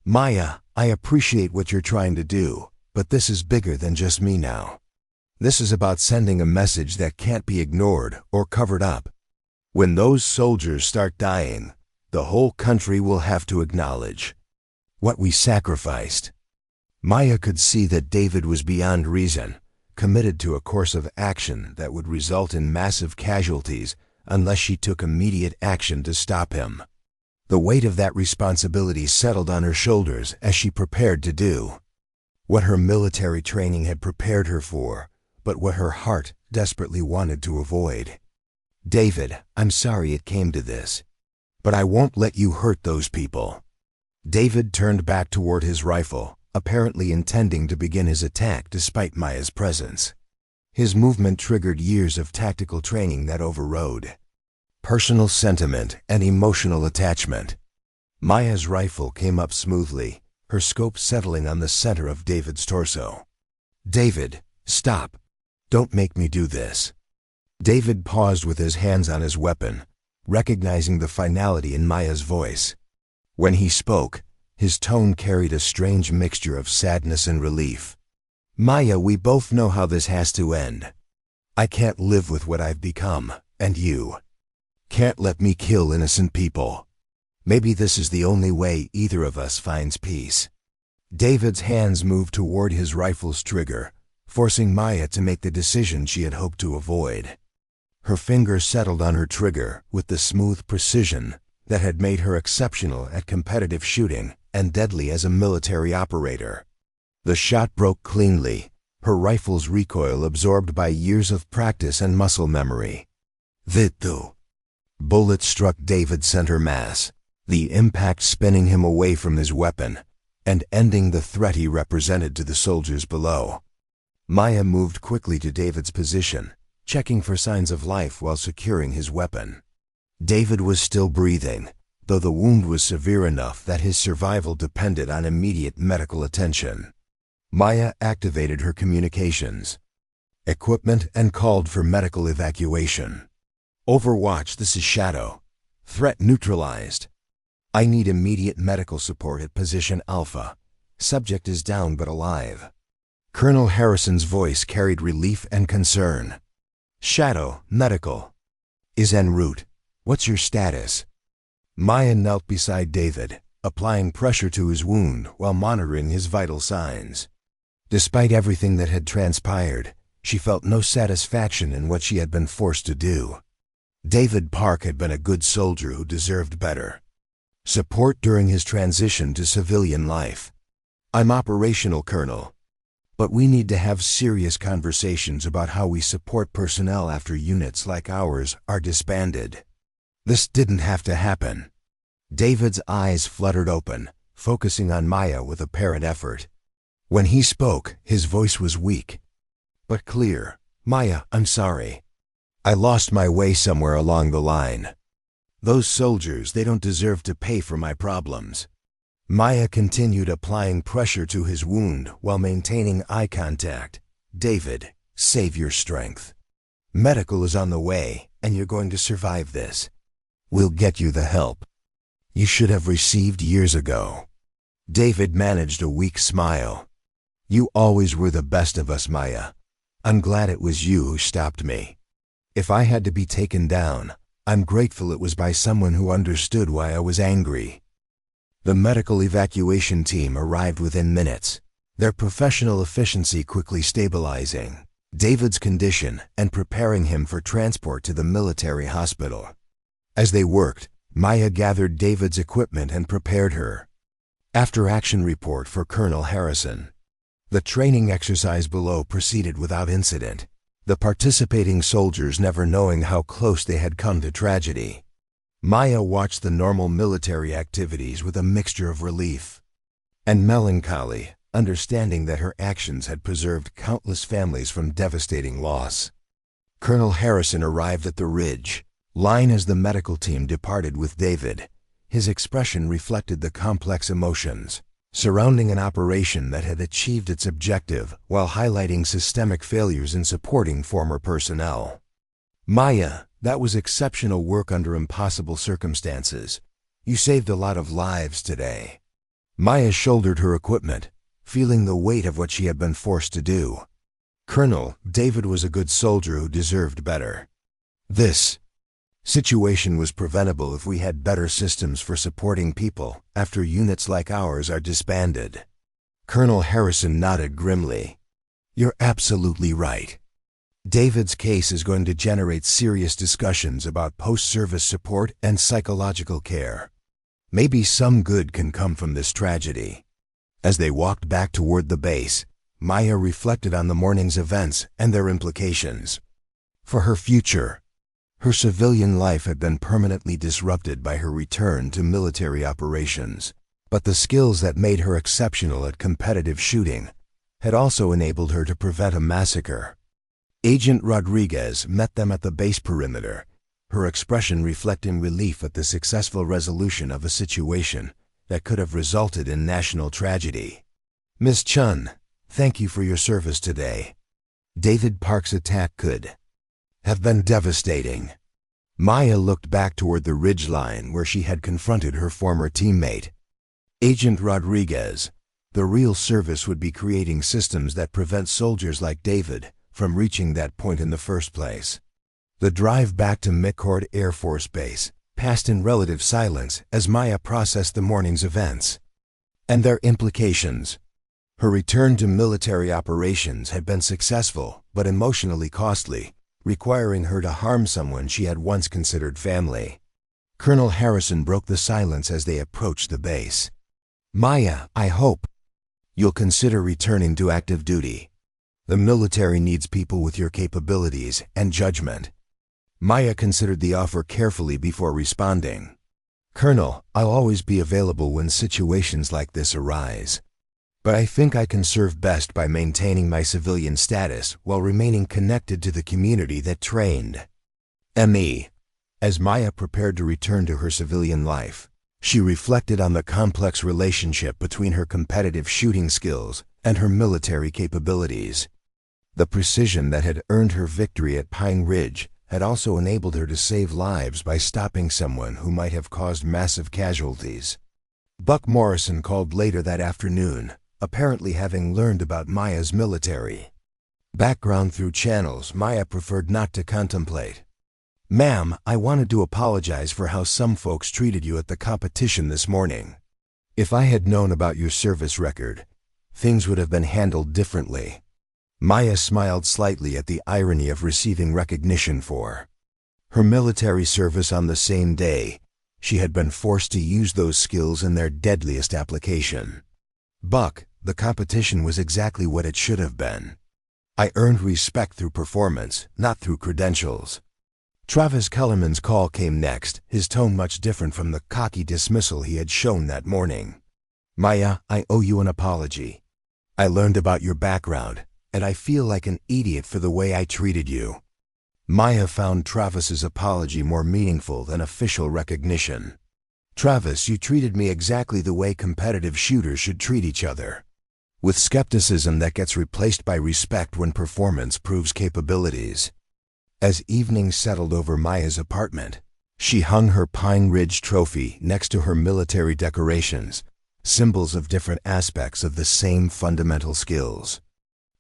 Maya, I appreciate what you're trying to do, but this is bigger than just me now. This is about sending a message that can't be ignored or covered up. When those soldiers start dying, the whole country will have to acknowledge what we sacrificed. Maya could see that David was beyond reason, committed to a course of action that would result in massive casualties unless she took immediate action to stop him. The weight of that responsibility settled on her shoulders as she prepared to do what her military training had prepared her for, but what her heart desperately wanted to avoid. David, I'm sorry it came to this, but I won't let you hurt those people. David turned back toward his rifle, apparently intending to begin his attack despite Maya's presence. His movement triggered years of tactical training that overrode personal sentiment and emotional attachment. Maya's rifle came up smoothly, her scope settling on the center of David's torso. David, stop. Don't make me do this. David paused with his hands on his weapon, recognizing the finality in Maya's voice. When he spoke, his tone carried a strange mixture of sadness and relief. Maya, we both know how this has to end. I can't live with what I've become, and you can't let me kill innocent people. Maybe this is the only way either of us finds peace. David's hands moved toward his rifle's trigger, forcing Maya to make the decision she had hoped to avoid. Her fingers settled on her trigger with the smooth precision that had made her exceptional at competitive shooting and deadly as a military operator. The shot broke cleanly, her rifle's recoil absorbed by years of practice and muscle memory. Vitu. Bullet struck David's center mass, the impact spinning him away from his weapon and ending the threat he represented to the soldiers below. Maya moved quickly to David's position, checking for signs of life while securing his weapon. David was still breathing, though the wound was severe enough that his survival depended on immediate medical attention. Maya activated her communications equipment and called for medical evacuation. Overwatch, this is Shadow. Threat neutralized. I need immediate medical support at position Alpha. Subject is down but alive. Colonel Harrison's voice carried relief and concern. Shadow, medical. Is en route. What's your status? Maya knelt beside David, applying pressure to his wound while monitoring his vital signs. Despite everything that had transpired, she felt no satisfaction in what she had been forced to do. David Park had been a good soldier who deserved better. Support during his transition to civilian life. I'm operational, Colonel. But we need to have serious conversations about how we support personnel after units like ours are disbanded. This didn't have to happen. David's eyes fluttered open, focusing on Maya with apparent effort. When he spoke, his voice was weak, but clear. Maya, I'm sorry. I lost my way somewhere along the line. Those soldiers, they don't deserve to pay for my problems. Maya continued applying pressure to his wound while maintaining eye contact. David, save your strength. Medical is on the way, and you're going to survive this. We'll get you the help you should have received years ago. David managed a weak smile. You always were the best of us, Maya. I'm glad it was you who stopped me. If I had to be taken down, I'm grateful it was by someone who understood why I was angry. The medical evacuation team arrived within minutes, their professional efficiency quickly stabilizing David's condition and preparing him for transport to the military hospital. As they worked, Maya gathered David's equipment and prepared her. After-action report for Colonel Harrison. The training exercise below proceeded without incident, the participating soldiers never knowing how close they had come to tragedy. Maya watched the normal military activities with a mixture of relief and melancholy, understanding that her actions had preserved countless families from devastating loss. Colonel Harrison arrived at the ridge line as the medical team departed with David. His expression reflected the complex emotions surrounding an operation that had achieved its objective while highlighting systemic failures in supporting former personnel. Maya, that was exceptional work under impossible circumstances. You saved a lot of lives today. Maya shouldered her equipment, feeling the weight of what she had been forced to do. Colonel, David was a good soldier who deserved better. This situation was preventable if we had better systems for supporting people after units like ours are disbanded. Colonel Harrison nodded grimly. You're absolutely right. David's case is going to generate serious discussions about post-service support and psychological care. Maybe some good can come from this tragedy. As they walked back toward the base, Maya reflected on the morning's events and their implications. For her future, her civilian life had been permanently disrupted by her return to military operations, but the skills that made her exceptional at competitive shooting had also enabled her to prevent a massacre. Agent Rodriguez met them at the base perimeter, her expression reflecting relief at the successful resolution of a situation that could have resulted in national tragedy. Miss Chen, thank you for your service today. David Park's attack could have been devastating. Maya looked back toward the ridgeline where she had confronted her former teammate. Agent Rodriguez, the real service would be creating systems that prevent soldiers like David from reaching that point in the first place. The drive back to McCord Air Force Base passed in relative silence as Maya processed the morning's events and their implications. Her return to military operations had been successful but emotionally costly, requiring her to harm someone she had once considered family. Colonel Harrison broke the silence as they approached the base. Maya, I hope you'll consider returning to active duty. The military needs people with your capabilities and judgment. Maya considered the offer carefully before responding. Colonel, I'll always be available when situations like this arise. But I think I can serve best by maintaining my civilian status while remaining connected to the community that trained me. As Maya prepared to return to her civilian life, she reflected on the complex relationship between her competitive shooting skills and her military capabilities. The precision that had earned her victory at Pine Ridge had also enabled her to save lives by stopping someone who might have caused massive casualties. Buck Morrison called later that afternoon, apparently having learned about Maya's military background through channels Maya preferred not to contemplate. "Ma'am, I wanted to apologize for how some folks treated you at the competition this morning. If I had known about your service record, things would have been handled differently." Maya smiled slightly at the irony of receiving recognition for her military service on the same day she had been forced to use those skills in their deadliest application. "Buck, the competition was exactly what it should have been. I earned respect through performance, not through credentials." Travis Kellerman's call came next, his tone much different from the cocky dismissal he had shown that morning. "Maya, I owe you an apology. I learned about your background, and I feel like an idiot for the way I treated you." Maya found Travis's apology more meaningful than official recognition. "Travis, you treated me exactly the way competitive shooters should treat each other, with skepticism that gets replaced by respect when performance proves capabilities." As evening settled over Maya's apartment, she hung her Pine Ridge trophy next to her military decorations, symbols of different aspects of the same fundamental skills.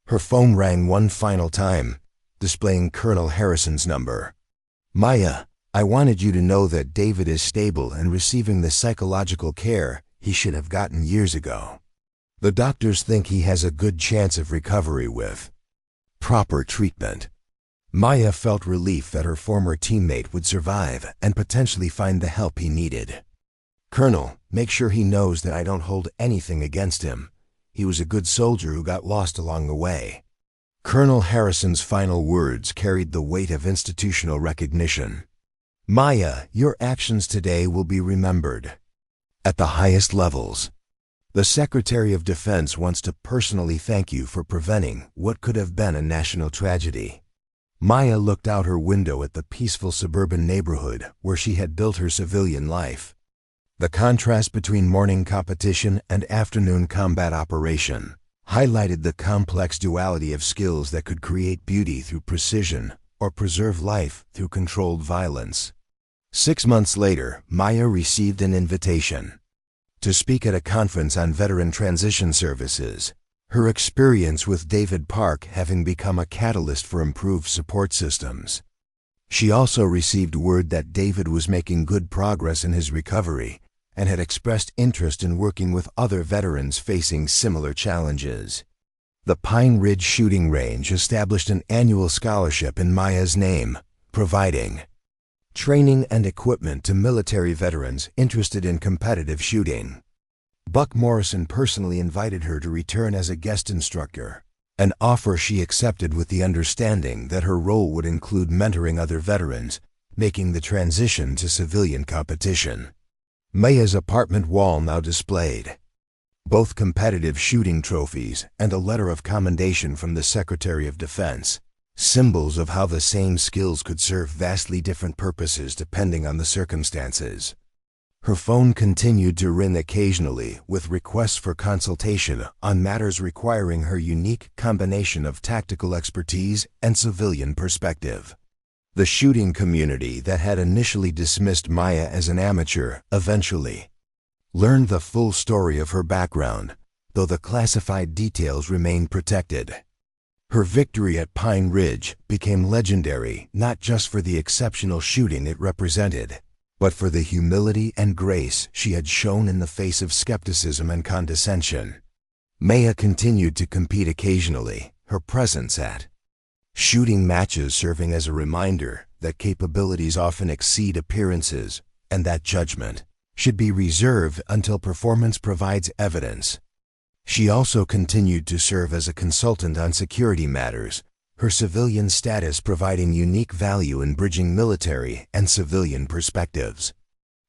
Her phone rang one final time, displaying Colonel Harrison's number. "Maya, I wanted you to know that David is stable and receiving the psychological care he should have gotten years ago. The doctors think he has a good chance of recovery with proper treatment." Maya felt relief that her former teammate would survive and potentially find the help he needed. "Colonel, make sure he knows that I don't hold anything against him. He was a good soldier who got lost along the way." Colonel Harrison's final words carried the weight of institutional recognition. "Maya, your actions today will be remembered at the highest levels. The Secretary of Defense wants to personally thank you for preventing what could have been a national tragedy." Maya looked out her window at the peaceful suburban neighborhood where she had built her civilian life. The contrast between morning competition and afternoon combat operation highlighted the complex duality of skills that could create beauty through precision or preserve life through controlled violence. 6 months later, Maya received an invitation to speak at a conference on veteran transition services, her experience with David Park having become a catalyst for improved support systems. She also received word that David was making good progress in his recovery and had expressed interest in working with other veterans facing similar challenges. The Pine Ridge Shooting Range established an annual scholarship in Maya's name, providing training and equipment to military veterans interested in competitive shooting. Buck Morrison personally invited her to return as a guest instructor, an offer she accepted with the understanding that her role would include mentoring other veterans, making the transition to civilian competition. Maya's apartment wall now displayed both competitive shooting trophies and a letter of commendation from the Secretary of Defense, symbols of how the same skills could serve vastly different purposes depending on the circumstances. Her phone continued to ring occasionally with requests for consultation on matters requiring her unique combination of tactical expertise and civilian perspective. The shooting community that had initially dismissed Maya as an amateur eventually learned the full story of her background, though the classified details remained protected. Her victory at Pine Ridge became legendary not just for the exceptional shooting it represented, but for the humility and grace she had shown in the face of skepticism and condescension. Maya continued to compete occasionally, her presence at shooting matches serving as a reminder that capabilities often exceed appearances and that judgment should be reserved until performance provides evidence She also continued to serve as a consultant on security matters, her civilian status providing unique value in bridging military and civilian perspectives.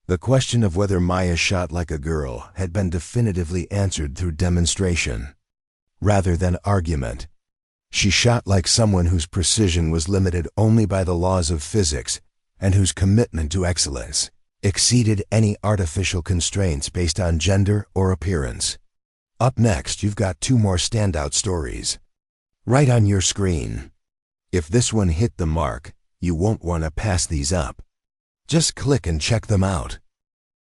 The question of whether Maya shot like a girl had been definitively answered through demonstration, rather than argument. She shot like someone whose precision was limited only by the laws of physics and whose commitment to excellence exceeded any artificial constraints based on gender or appearance. Up next, you've got 2 more standout stories. Right on your screen. If this one hit the mark, you won't want to pass these up. Just click and check them out.